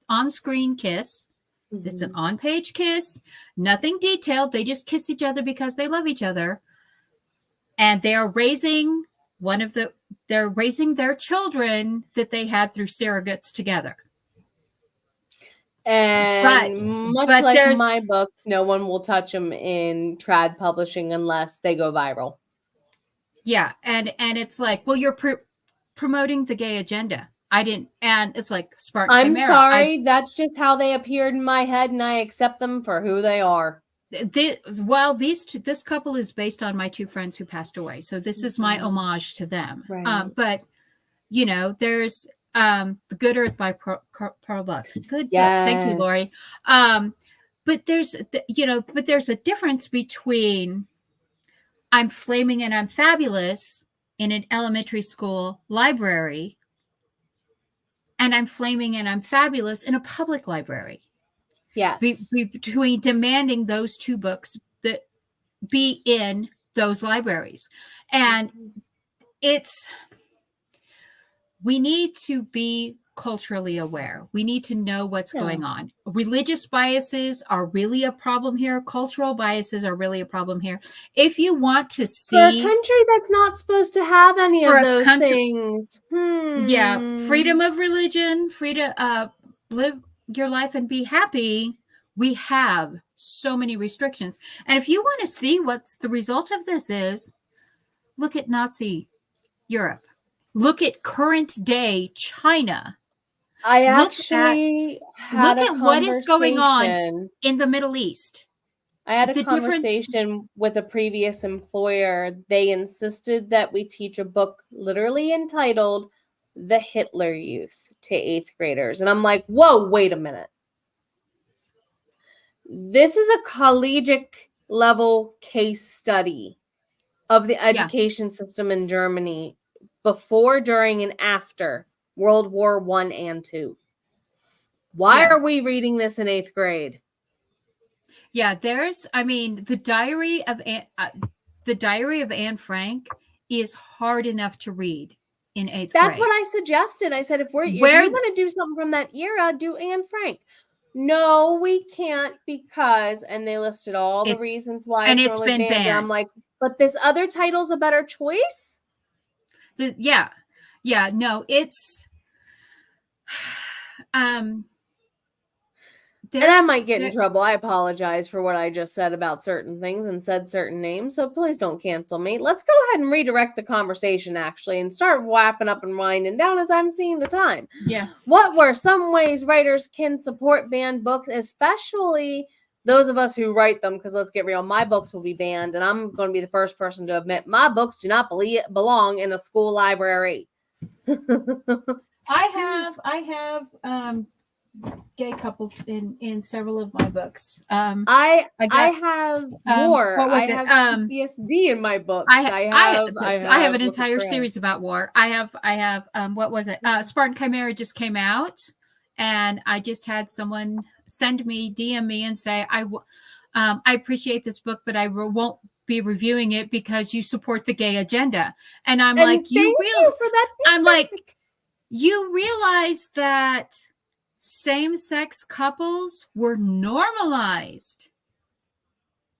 on-screen kiss. It's an on-page kiss, nothing detailed. They just kiss each other because they love each other, and they are raising their children that they had through surrogates together. And much like my books, no one will touch them in trad publishing unless they go viral. Yeah, and it's like, well, you're promoting the gay agenda. I didn't, and it's like Spartan I'm Chimera. sorry, that's just how they appeared in my head, and I accept them for who they are. This couple is based on my 2 friends who passed away, so this is my homage to them. Right. But you know, there's The Good Earth by Pearl Buck. Good. Yes. Thank you, Lori. But there's a difference between I'm flaming and I'm fabulous in an elementary school library, and I'm flaming and I'm fabulous in a public library. Yes. Between demanding those 2 books that be in those libraries. And we need to be culturally aware. We need to know what's going on. Religious biases are really a problem here. Cultural biases are really a problem here. If you want to see for a country that's not supposed to have any of those things. Yeah, freedom of religion, freedom live your life and be happy. We have so many restrictions. And if you want to see what's the result of this is, look at Nazi Europe. Look at current day China. I actually look at what is going on in the Middle East. I had a conversation with a previous employer. They insisted that we teach a book literally entitled The Hitler Youth to 8th graders. And I'm like, whoa, wait a minute. This is a collegiate level case study of the education system in Germany before, during, and after World War I and II. Why are we reading this in 8th grade? Yeah, the Diary of Anne Frank is hard enough to read in 8th grade. That's what I suggested. I said, if you want to do something from that era, do Anne Frank. No, we can't because, and they listed all the reasons why, and it's been banned. And I'm like, but this other title's a better choice. No, it's and I might get in trouble. I apologize for what I just said about certain things and said certain names, so please don't cancel me. Let's go ahead and redirect the conversation, actually, and start wrapping up and winding down as I'm seeing the time. Yeah. What were some ways writers can support banned books, especially those of us who write them? Because let's get real, my books will be banned, and I'm going to be the first person to admit my books do not belong in a school library. I have gay couples in several of my books. I have war. I have PTSD in my books. I have an entire series about war. I have what was it? Spartan Chimera just came out, and I just had someone DM me and say, I appreciate this book, but I won't be reviewing it because you support the gay agenda. And I'm like, you realize that same-sex couples were normalized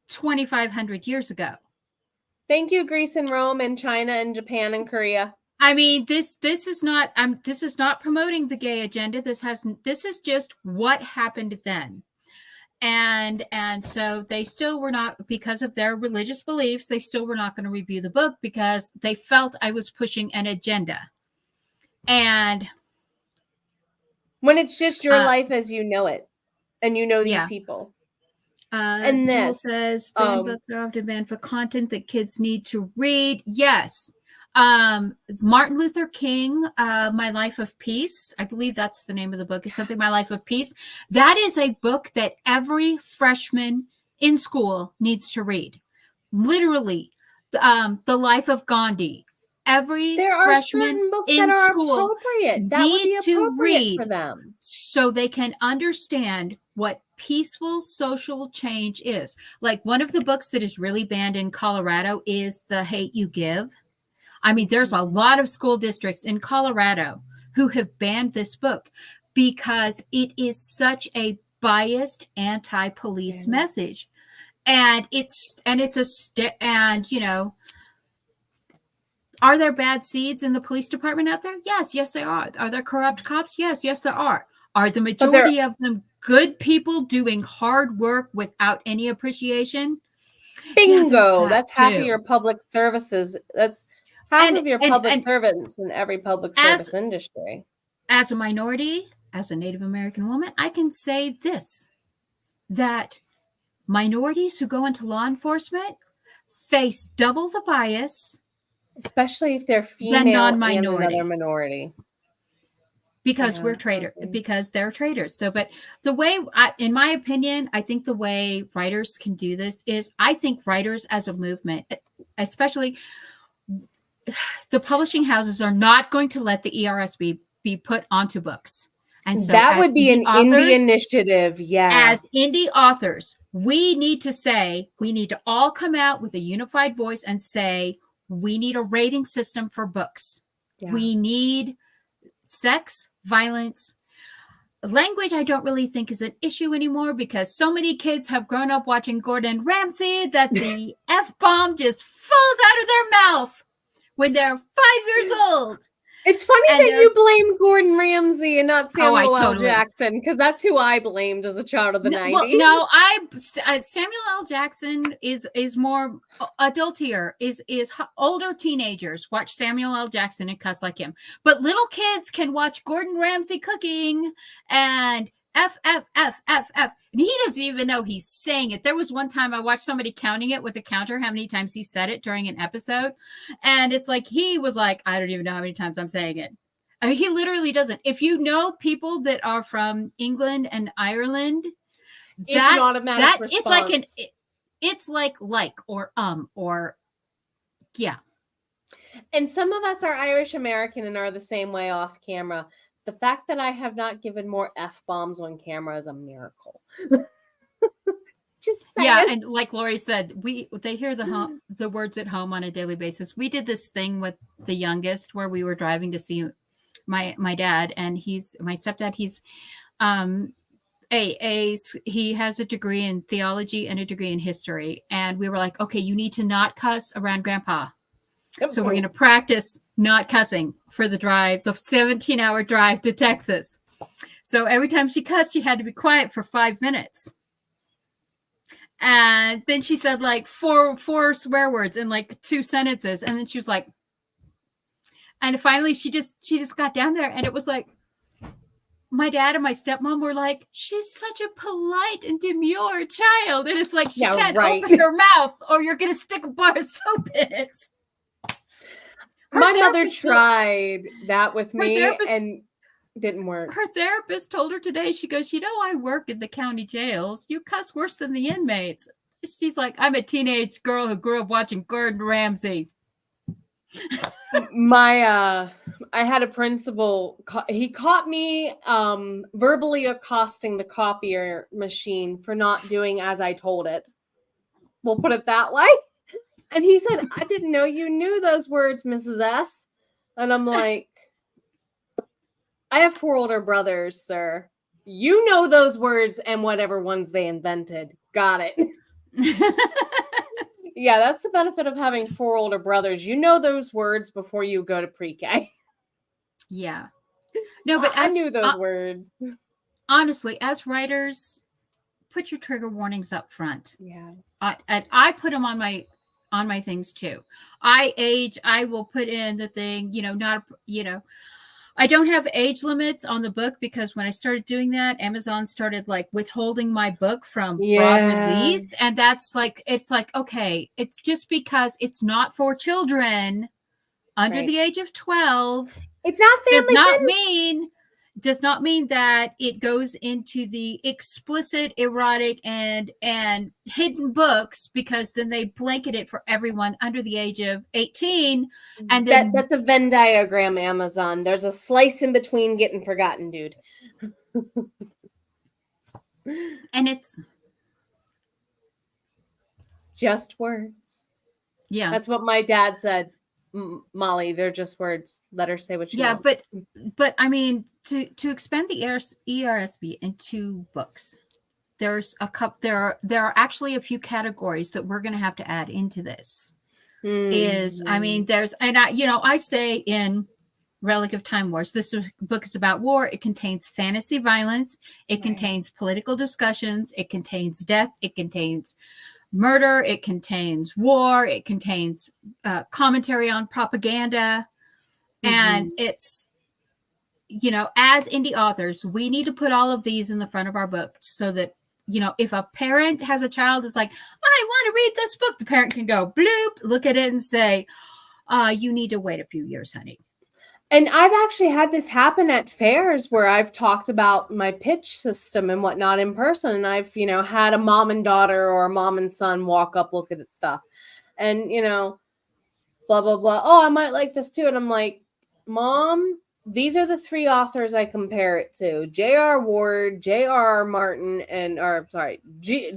2,500 years ago. Thank you, Greece and Rome and China and Japan and Korea. I mean, this is not promoting the gay agenda. This is just what happened then. And so they still were not, because of their religious beliefs, they still were not going to review the book because they felt I was pushing an agenda. And when it's just your life as you know it, and you know these people. And Jewel says banned books are often banned for content that kids need to read. Yes. Martin Luther King, My Life of Peace. I believe that's the name of the book. It's something My Life of Peace. That is a book that every freshman in school needs to read. Literally, The Life of Gandhi. There are certain books that are appropriate. That would be appropriate for them, so they can understand what peaceful social change is. Like one of the books that is really banned in Colorado is The Hate You Give. I mean, there's a lot of school districts in Colorado who have banned this book because it is such a biased anti-police message. And you know, are there bad seeds in the police department out there? Yes, there are. Are there corrupt cops? Yes, there are. Are the majority of them good people doing hard work without any appreciation? Bingo. That's half of your public services. That's half of your public servants in every public service industry. As a minority, as a Native American woman, I can say this, that minorities who go into law enforcement face double the bias, especially if they're female and another minority, because because they're traitors. So, but the way, in my opinion, I think the way writers can do this is, I think writers as a movement, especially the publishing houses, are not going to let the ERS be put onto books. And so that would be an indie initiative. Yeah. As indie authors, we need to all come out with a unified voice and say, we need a rating system for books. Yeah. We need sex, violence, language. I don't really think is an issue anymore, because so many kids have grown up watching Gordon Ramsay that the F-bomb just falls out of their mouth when they're 5 years old. It's funny that you blame Gordon Ramsay and not Samuel L. Jackson, because that's who I blamed as a child of the 90s. Well, Samuel L. Jackson is more adultier, is older teenagers watch Samuel L. Jackson and cuss like him. But little kids can watch Gordon Ramsay cooking and F. And he doesn't even know he's saying it. There was one time I watched somebody counting it with a counter, how many times he said it during an episode. And it's like, he was like, I don't even know how many times I'm saying it. I mean, he literally doesn't. If you know people that are from England and Ireland, it's an automatic response. It's like or yeah. And some of us are Irish American and are the same way off camera. The fact that I have not given more F-bombs on camera is a miracle. Just saying. Yeah, and like Lori said, they hear the words at home on a daily basis. We did this thing with the youngest where we were driving to see my dad, and he's my stepdad. He's he has a degree in theology and a degree in history, and we were like, okay, you need to not cuss around Grandpa. So we're going to practice not cussing for the 17-hour drive to Texas. So every time she cussed, she had to be quiet for 5 minutes. And then she said like four swear words in like 2 sentences. And then she was like, and finally she just got down there, and it was like, my dad and my stepmom were like, she's such a polite and demure child. And it's like, she can't open her mouth or you're going to stick a bar of soap in it. My mother tried that with me and didn't work. Her therapist told her today, she goes, I work in the county jails. You cuss worse than the inmates. She's like, I'm a teenage girl who grew up watching Gordon Ramsay. I had a principal, he caught me verbally accosting the copier machine for not doing as I told it. We'll put it that way. And he said, I didn't know you knew those words, Mrs. S. And I'm like, I have 4 older brothers, sir. You know those words and whatever ones they invented. Got it. Yeah, that's the benefit of having 4 older brothers. You know those words before you go to pre-K. Yeah. No, but I knew those words. Honestly, as writers, put your trigger warnings up front. Yeah. And I put them on my things too. I will put in the thing, I don't have age limits on the book, because when I started doing that, Amazon started like withholding my book from broad release. And that's like, it's like, okay, it's just because it's not for children under the age of 12. It's not family does not mean that it goes into the explicit, erotic, and hidden books, because then they blanket it for everyone under the age of 18. And then that's a Venn diagram, Amazon. There's a slice in between getting forgotten, dude. And it's just words. Yeah. That's what my dad said. Molly, they're just words. Let her say what she wants. But I mean, to expand the ERSB into books, there's a couple. There are actually a few categories that we're going to have to add into this. I mean, there's, and I say in Relic of Time Wars, this book is about war. It contains fantasy violence. It contains political discussions. It contains death. It contains murder. It contains war. It contains commentary on propaganda. And it's, as indie authors, we need to put all of these in the front of our book so that, if a parent has a child that's like, I want to read this book, the parent can go bloop, look at it and say, you need to wait a few years, honey. And I've actually had this happen at fairs where I've talked about my pitch system and whatnot in person. And I've, had a mom and daughter or a mom and son walk up, look at stuff and, blah, blah, blah. Oh, I might like this too. And I'm like, Mom, these are the three authors I compare it to: J.R. Ward, J.R.R. Martin,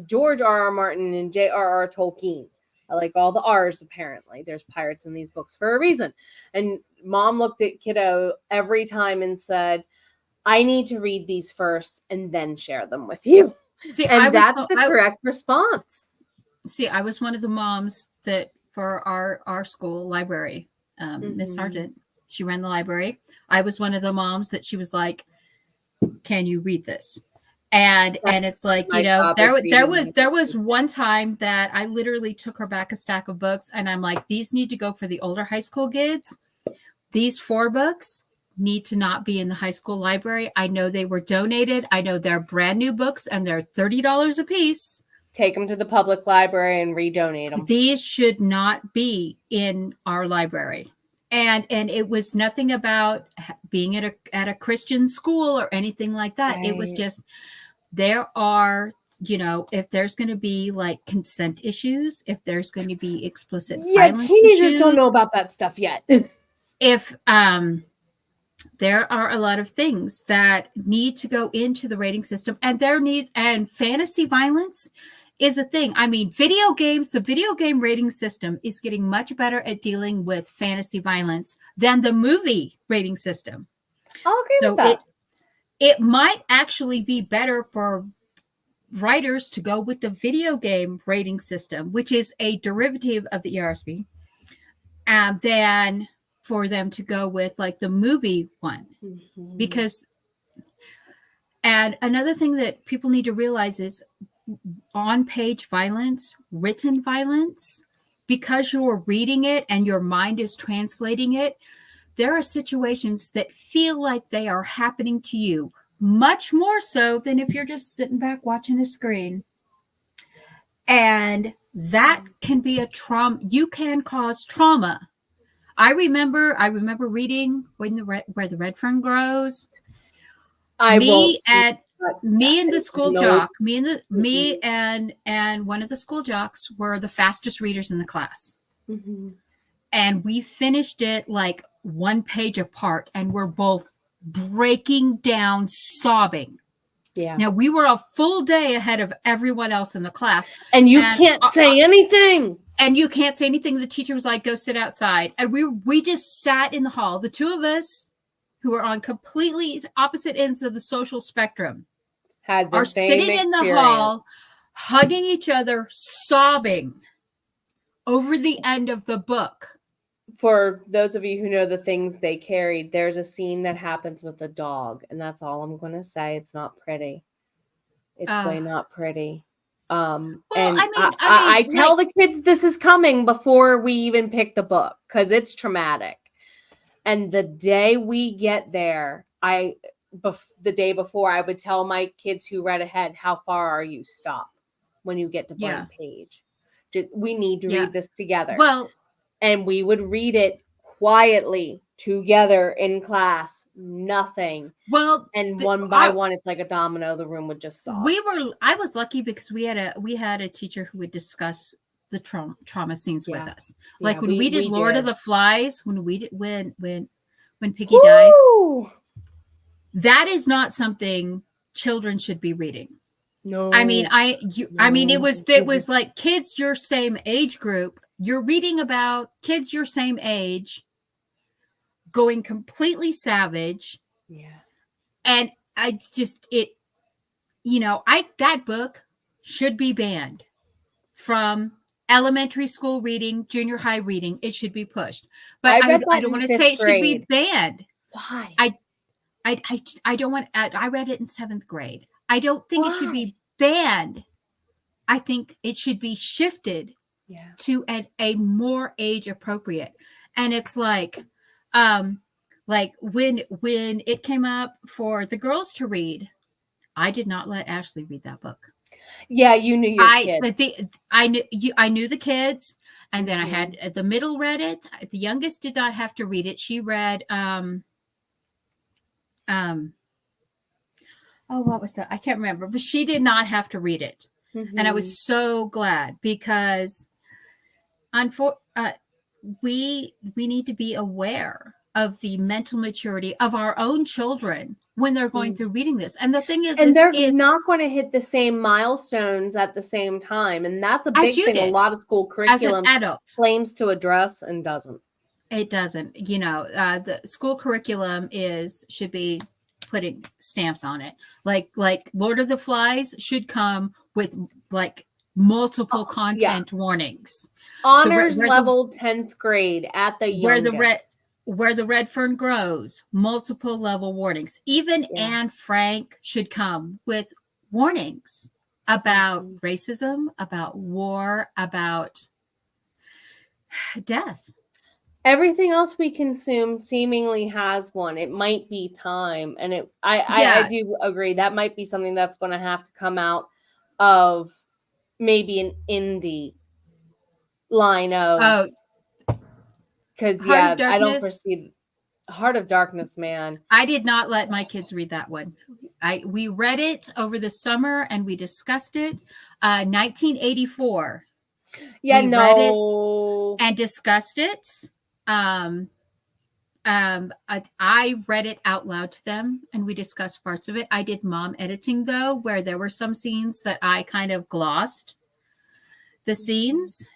George R.R. Martin and J.R.R. Tolkien. I like all the R's, apparently. There's pirates in these books for a reason. And Mom looked at kiddo every time and said, I need to read these first and then share them with you. See, and that's the correct response. See, I was one of the moms that for our school library, Miss Sargent, she ran the library. I was one of the moms that she was like, can you read this? And it's like, there was one time that I literally took her back a stack of books and I'm like, these need to go for the older high school kids. These 4 books need to not be in the high school library. I know they were donated. I know they're brand new books and they're $30 a piece. Take them to the public library and redonate them. These should not be in our library. And it was nothing about being at a Christian school or anything like that. Right. It was just, there are, if there's going to be like consent issues, if there's going to be explicit violence teenagers don't know about that stuff yet. If there are a lot of things that need to go into the rating system, and fantasy violence is a thing. I mean, the video game rating system is getting much better at dealing with fantasy violence than the movie rating system. I'll agree with that. It might actually be better for writers to go with the video game rating system, which is a derivative of the ERSB, than for them to go with like the movie one. Because, and another thing that people need to realize is on-page violence, written violence, because you're reading it and your mind is translating it, there are situations that feel like they are happening to you much more so than if you're just sitting back watching a screen. And that can be a trauma. You can cause trauma. I remember reading Where the Red Fern Grows. Me and the school jock, me and one of the school jocks were the fastest readers in the class. And we finished it like one page apart and we're both breaking down, sobbing. Yeah. Now we were a full day ahead of everyone else in the class. And you can't say anything. And you can't say anything. The teacher was like, go sit outside. And we just sat in the hall. The two of us who are on completely opposite ends of the social spectrum are sitting in the hall, hugging each other, sobbing over the end of the book. For those of you who know the things they carried, there's a scene that happens with a dog. And that's all I'm going to say. It's not pretty. It's way not pretty. I tell the kids this is coming before we even pick the book because it's traumatic. And the day we get there, the day before, I would tell my kids who read ahead, how far are you? Stop when you get to blank page. We need to read this together. Well, and we would read it quietly together in class, nothing. Well, and one by one, it's like a domino. The room would just stop. I was lucky because we had a teacher who would discuss the trauma scenes with us. Like when we did Lord of the Flies, when Piggy dies, that is not something children should be reading. No. I mean, it was No. like kids your same age group. You're reading about kids your same age going completely savage. Yeah. And that book should be banned from elementary school reading, junior high reading. It should be pushed. But I read I that don't in want to 5th say it should be grade. banned. Why? I don't want. I read it in 7th grade. I don't think it should Why? be banned. I think it should be shifted Yeah. to a more age appropriate. And it's like when it came up for the girls to read, I did not let Ashley read that book. Yeah, you knew your kid. I knew the kids, and then I Mhm. had the middle read it. The youngest did not have to read it. She read what was that? I can't remember, but she did not have to read it. And I Mhm. was so glad, because we need to be aware of the mental maturity of our own children when they're going through reading this. And the thing is, And they're is not gonna hit the same milestones at the same time, and that's a as big you thing a did lot of school as an curriculum adult. claims to address and doesn't. It doesn't. The school curriculum should be putting stamps on it. Like Lord of the Flies should come with like multiple content warnings. Honors level 10th grade at the youngest. Where the red fern grows, multiple level warnings. Even Yeah. Anne Frank should come with warnings about racism, about war, about death. Everything else we consume seemingly has one. It might be time, and I do agree that might be something that's going to have to come out of maybe an indie line of, because Heart of I don't Darkness. foresee Heart of Darkness, man. I did not let my kids read that one. We read it over the summer and we discussed it. 1984. Yeah, we read it and discussed it. I read it out loud to them and we discussed parts of it. I did mom editing, though, where there were some scenes that I kind of glossed the scenes.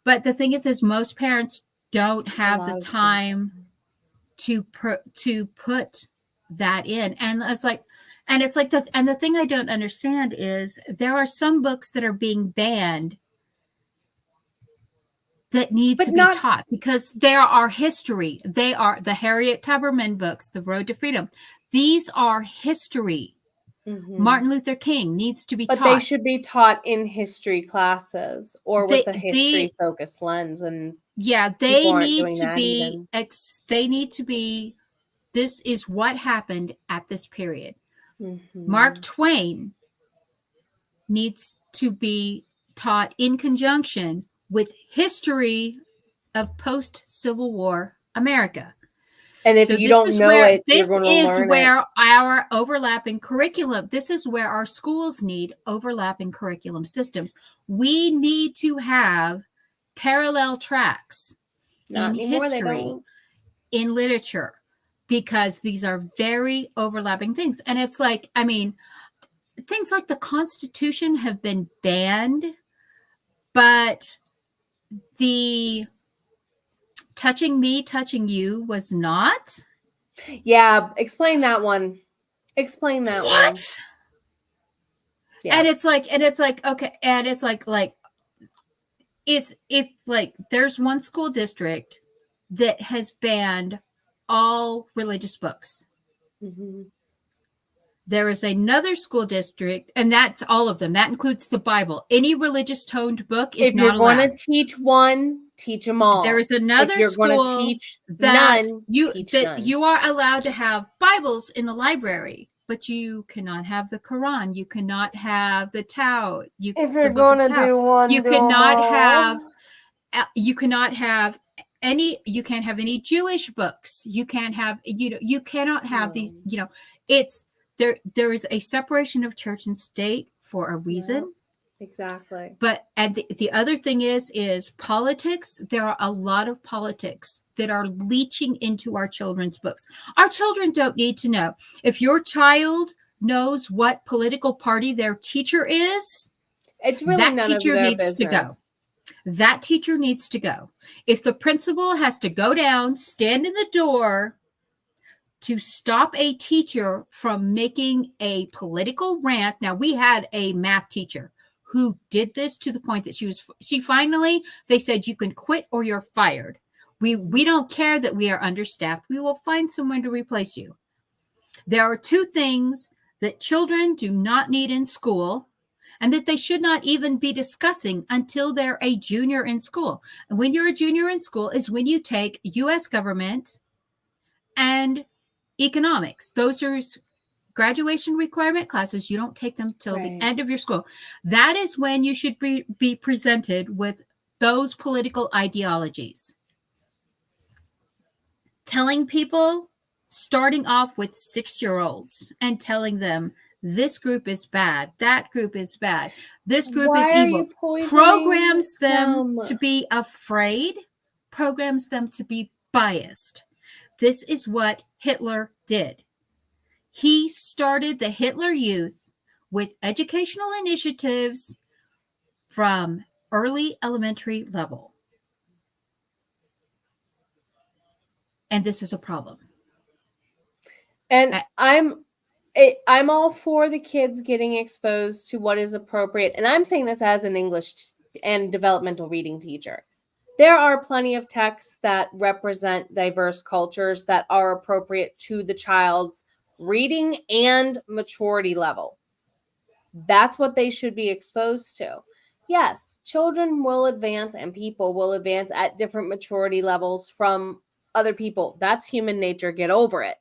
But the thing is most parents don't have the time to put that in. And it's like the thing I don't understand is there are some books that are being banned that need to be taught because they are our history. They are the Harriet Tubman books, The Road to Freedom. These are history. Martin Luther King needs to be taught. But they should be taught in history classes or with a history focused lens. And they need to be, this is what happened at this period. Mark Twain needs to be taught in conjunction with history of post-Civil War America. And if you don't know it, you're going to learn it. This is where our overlapping curriculum, this is where our schools need overlapping curriculum systems. We need to have parallel tracks in history, in literature, because these are very overlapping things. And it's like, I mean, things like the Constitution have been banned, but the touching me, touching you was not. Yeah, explain that one. Explain that one. What? Yeah. And it's like, okay, and it's like it's if like there's one school district that has banned all religious books. There is another school district, and that's all of them. That includes the Bible. Any religious toned book is not allowed. If you're going to teach one, teach them all. There is another school teach that none, you are allowed to have Bibles in the library, but you cannot have the Quran. You cannot have the Tao. If you're going to do one, you cannot have. You cannot have any. You can't have any Jewish books. You can't have. You cannot have these. It's. There is a separation of church and state for a reason. Yeah, exactly. But the other thing is politics. There are a lot of politics that are leaching into our children's books. Our children don't need to know. If your child knows what political party their teacher is, It's really that none of teacher their needs to go. business. That teacher needs to go. If the principal has to go down, stand in the door to stop a teacher from making a political rant. Now, we had a math teacher who did this to the point that she finally, they said, you can quit or you're fired. We don't care that we are understaffed. We will find someone to replace you. There are two things that children do not need in school and that they should not even be discussing until they're a junior in school. And when you're a junior in school is when you take U.S. government and economics. Those are graduation requirement classes. You don't take them till the end of your school. That is when you should be presented with those political ideologies. Telling people, starting off with 6-year-olds and telling them this group is bad, that group is bad, this group is evil, programs them to be afraid, programs them to be biased. This is what Hitler did. He started the Hitler Youth with educational initiatives from early elementary level. And this is a problem. And I'm all for the kids getting exposed to what is appropriate. And I'm saying this as an English and developmental reading teacher. There are plenty of texts that represent diverse cultures that are appropriate to the child's reading and maturity level. That's what they should be exposed to. Yes, children will advance and people will advance at different maturity levels from other people. That's human nature. Get over it.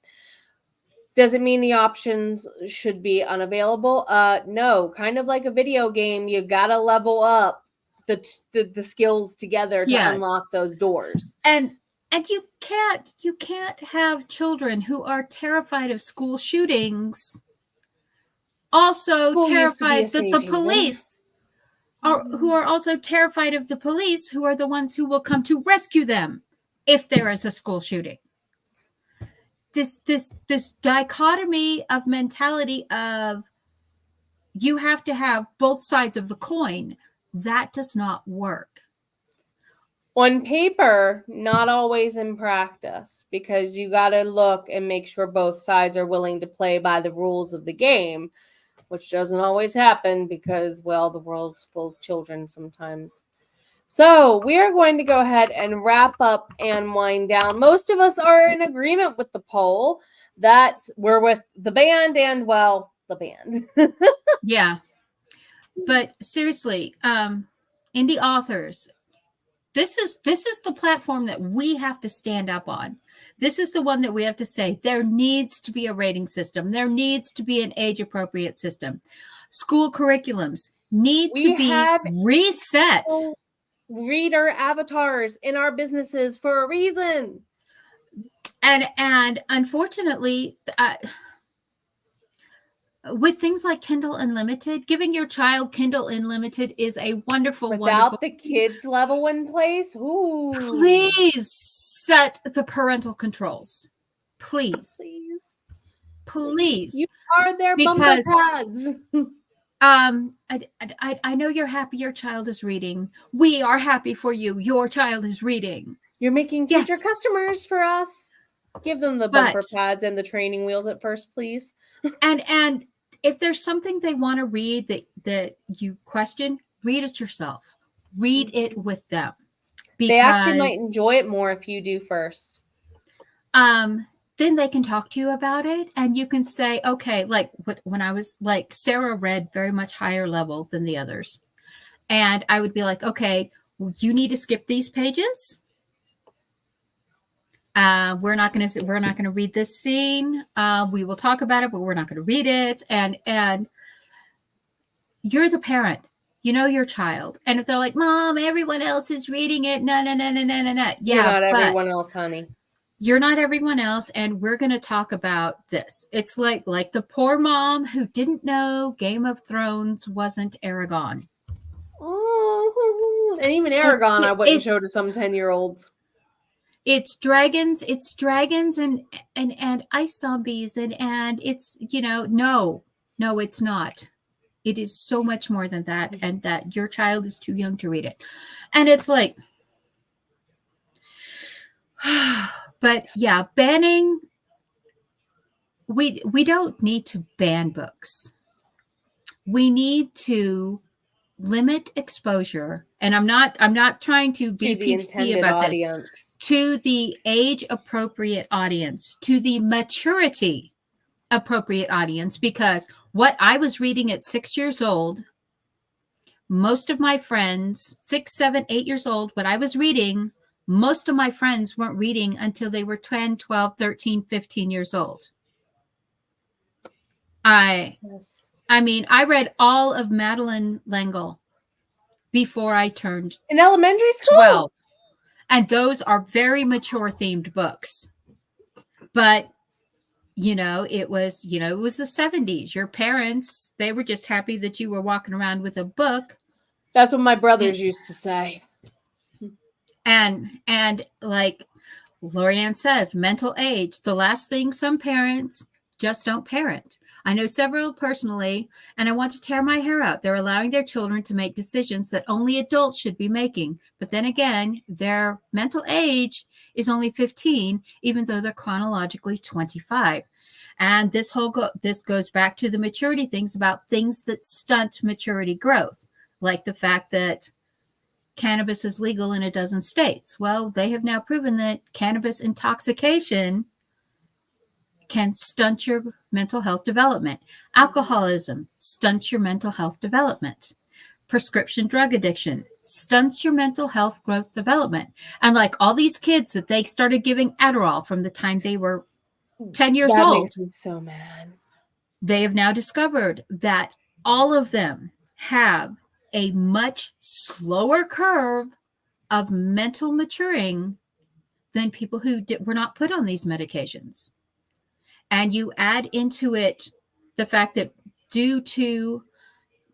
Does it mean the options should be unavailable? No, kind of like a video game. You got to level up the skills together to unlock those doors. And you can't have children who are terrified of school shootings also terrified that the police who are also terrified of the police, who are the ones who will come to rescue them if there is a school shooting. This dichotomy of mentality of you have to have both sides of the coin, that does not work. On paper, not always in practice, because you got to look and make sure both sides are willing to play by the rules of the game, which doesn't always happen because, well, the world's full of children sometimes. So we are going to go ahead and wrap up and wind down. Most of us are in agreement with the poll that we're with the band and, well, the band. Yeah. But seriously, indie authors, this is the platform that we have to stand up on. This is the one that we have to say there needs to be a rating system. There needs to be an age-appropriate system. School curriculums need to be reset. Reader avatars in our businesses for a reason. And unfortunately, with things like Kindle Unlimited, giving your child Kindle Unlimited is a wonderful, without the kids level in place. Ooh. Please set the parental controls. Please. You are their bumper pads. I know you're happy your child is reading. We are happy for you. Your child is reading. You're making future customers for us. Give them the bumper pads and the training wheels at first, please. And if there's something they want to read that you question, read it yourself. Read it with them. They actually might enjoy it more if you do first. Then they can talk to you about it, and you can say, okay, like when I was like, Sarah read very much higher level than the others. And I would be like, okay, you need to skip these pages. We're not going to read this scene. We will talk about it, but we're not going to read it. And you're the parent, you know your child. And if they're like, Mom, everyone else is reading it. No. Yeah, you're not everyone else, honey. You're not everyone else, and we're going to talk about this. It's like the poor mom who didn't know Game of Thrones wasn't Aragon. Oh, and even Aragon, I wouldn't show to some 10-year-olds. It's dragons and ice zombies and it's, no. No, it's not. It is so much more than that, and that your child is too young to read it. And it's like, but yeah, banning, we don't need to ban books. We need to limit exposure, and I'm not trying to be PC about audience. this, to the age appropriate audience, to the maturity appropriate audience, because what I was reading at 6 years old, most of my friends, 6, 7, 8 years old, what I was reading, most of my friends weren't reading until they were 10, 12, 13, 15 years old. I mean, I read all of Madeleine L'Engle before I turned in elementary school. 12. And those are very mature themed books. But it was the 70s. Your parents, they were just happy that you were walking around with a book. That's what my brothers used to say. And like Lorianne says, mental age, the last thing some parents just don't parent. I know several personally, and I want to tear my hair out. They're allowing their children to make decisions that only adults should be making. But then again, their mental age is only 15, even though they're chronologically 25. And this goes back to the maturity things, about things that stunt maturity growth, like the fact that cannabis is legal in a dozen states. Well, they have now proven that cannabis intoxication can stunt your mental health development. Alcoholism stunts your mental health development. Prescription drug addiction stunts your mental health growth development. And like all these kids that they started giving Adderall from the time they were 10 years old. That makes me so mad. They have now discovered that all of them have a much slower curve of mental maturing than people who were not put on these medications. And you add into it the fact that due to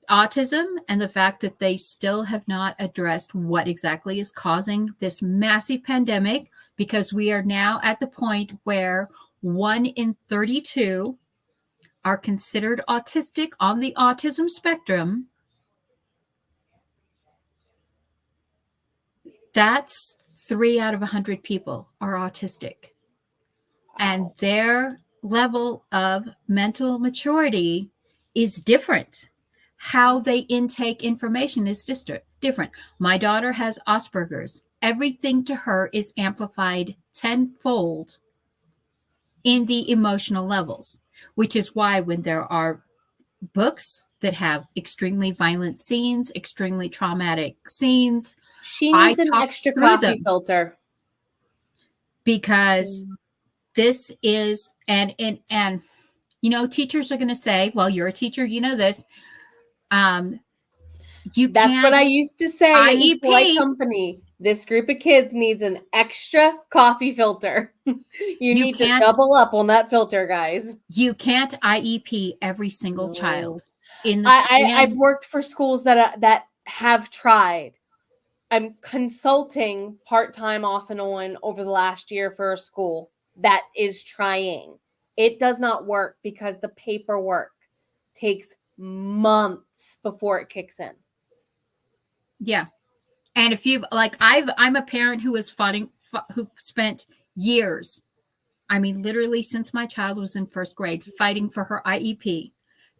autism and the fact that they still have not addressed what exactly is causing this massive pandemic, because we are now at the point where 1 in 32 are considered autistic on the autism spectrum. That's 3 out of 100 people are autistic. And their level of mental maturity is different. How they intake information is just different. My daughter has Asperger's. Everything to her is amplified tenfold in the emotional levels, which is why when there are books that have extremely violent scenes, extremely traumatic scenes, she needs an extra coffee filter. Because this is, and teachers are going to say, well, you're a teacher, you know this. That's what I used to say in the polite company. This group of kids needs an extra coffee filter. You need to double up on that filter, guys. You can't IEP every single child. I've worked for schools that have tried. I'm consulting part-time off and on over the last year for a school that is trying. It does not work because the paperwork takes months before it kicks in. Yeah. And if you I'm a parent who who spent years, I mean, literally since my child was in first grade, fighting for her IEP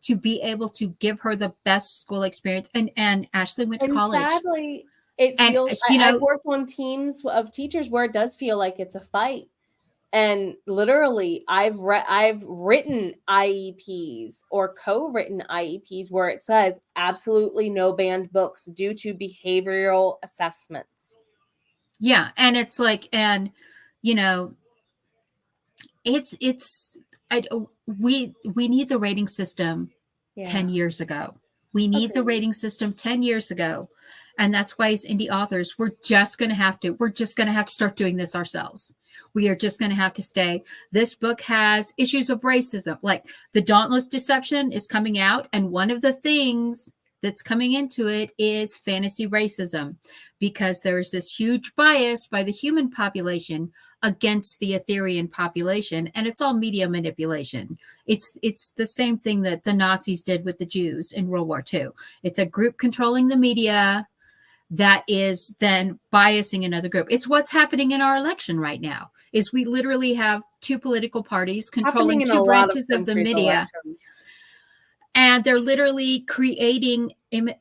to be able to give her the best school experience. And Ashley went to college. Sadly, it feels, I've worked on teams of teachers where it does feel like it's a fight. And literally, I've written IEPs or co-written IEPs where it says absolutely no banned books due to behavioral assessments. Yeah, and it's like, and we need the rating system 10 years ago. We need the rating system 10 years ago. And that's why as indie authors, we're just going to have to start doing this ourselves. We are just going to have to stay. This book has issues of racism, like the Dauntless Deception is coming out. And one of the things that's coming into it is fantasy racism, because there's this huge bias by the human population against the Etherian population, and it's all media manipulation. It's the same thing that the Nazis did with the Jews in World War II. It's a group controlling the media that is then biasing another group. It's what's happening in our election right now. Is we literally have two political parties controlling two branches of the media. Elections. And they're literally creating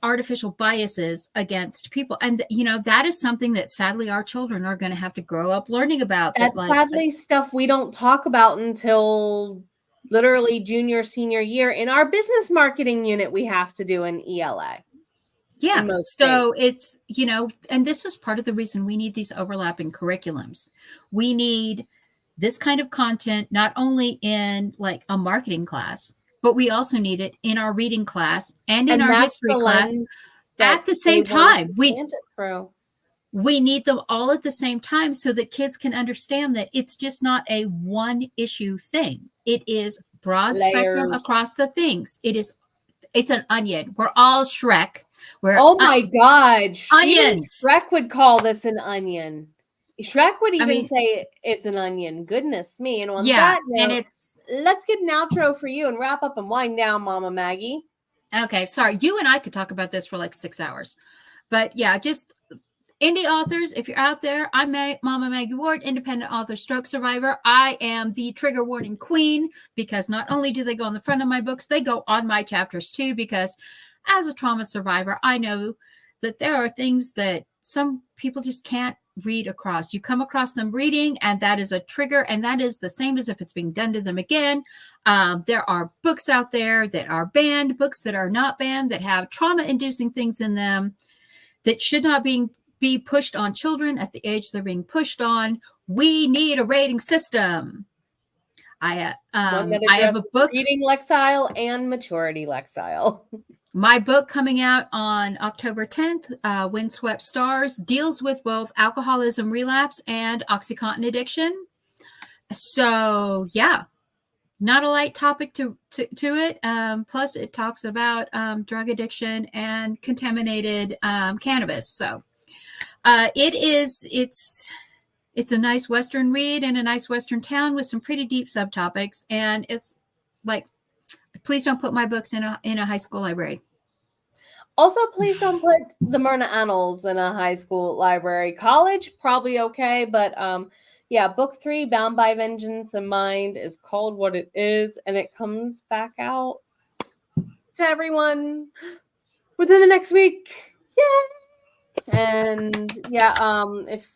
artificial biases against people. And, you know, that is something that sadly our children are going to have to grow up learning about. That's sadly stuff we don't talk about until literally junior, senior year. In our business marketing unit, we have to do an ELA. Yeah. So it's, you know, and this is part of the reason we need these overlapping curriculums. We need this kind of content, not only in like a marketing class, but we also need it in our reading class and in our history class at the same time. We need them all at the same time so that kids can understand that it's just not a one issue thing. It is broad spectrum across the things. It's an onion. We're all Shrek. Oh my God. Onions. Even Shrek would call this an onion. Shrek would even say it's an onion. Goodness me. And on that note, let's get an outro for you and wrap up and wind down, Mama Maggie. Okay, sorry. You and I could talk about this for like 6 hours. But yeah, just indie authors, if you're out there, I'm Mama Maggie Ward, independent author, stroke survivor. I am the trigger warning queen, because not only do they go on the front of my books, they go on my chapters too, because as a trauma survivor, I know that there are things that some people just can't read across. You come across them reading, and that is a trigger, and that is the same as if it's being done to them again. There are books out there that are banned, books that are not banned, that have trauma-inducing things in them that should not be pushed on children at the age they're being pushed on. We need a rating system. I have a book, reading lexile and maturity lexile. My book coming out on October 10th, Windswept Stars, deals with both alcoholism relapse and OxyContin addiction. So yeah, not a light topic to it. Plus it talks about drug addiction and contaminated cannabis. So it's a nice Western read in a nice Western town with some pretty deep subtopics. And it's like, please don't put my books in a high school library. Also, please don't put the Myrna Annals in a high school library. College, probably okay. But yeah, book 3, Bound by Vengeance in Mind, is called what it is. And it comes back out to everyone within the next week. Yay! And yeah, if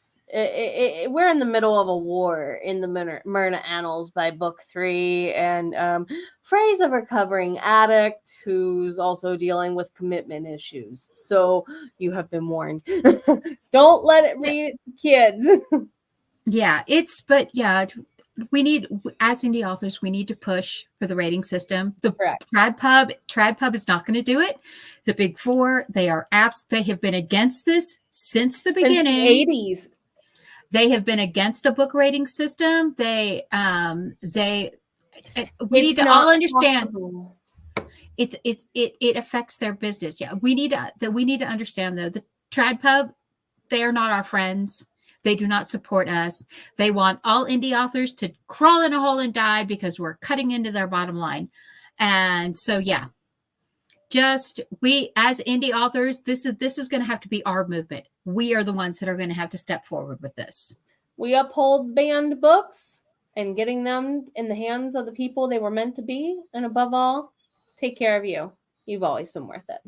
we're in the middle of a war in the Myrna Annals by book 3, and Frey's a recovering addict who's also dealing with commitment issues. So you have been warned. Don't let it read it to kids. Yeah, we need, as indie authors, we need to push for the rating system. The Trad Pub is not going to do it. The Big Four, they have been against this since the beginning. Since the 80s. They have been against a book rating system. We need to all understand it affects their business. Yeah, we need to understand though, the Trad Pub, they are not our friends. They do not support us. They want all indie authors to crawl in a hole and die because we're cutting into their bottom line. And so, yeah, we as indie authors, this is going to have to be our movement. We are the ones that are going to have to step forward with this. We uphold banned books and getting them in the hands of the people they were meant to be. And above all, take care of you. You've always been worth it.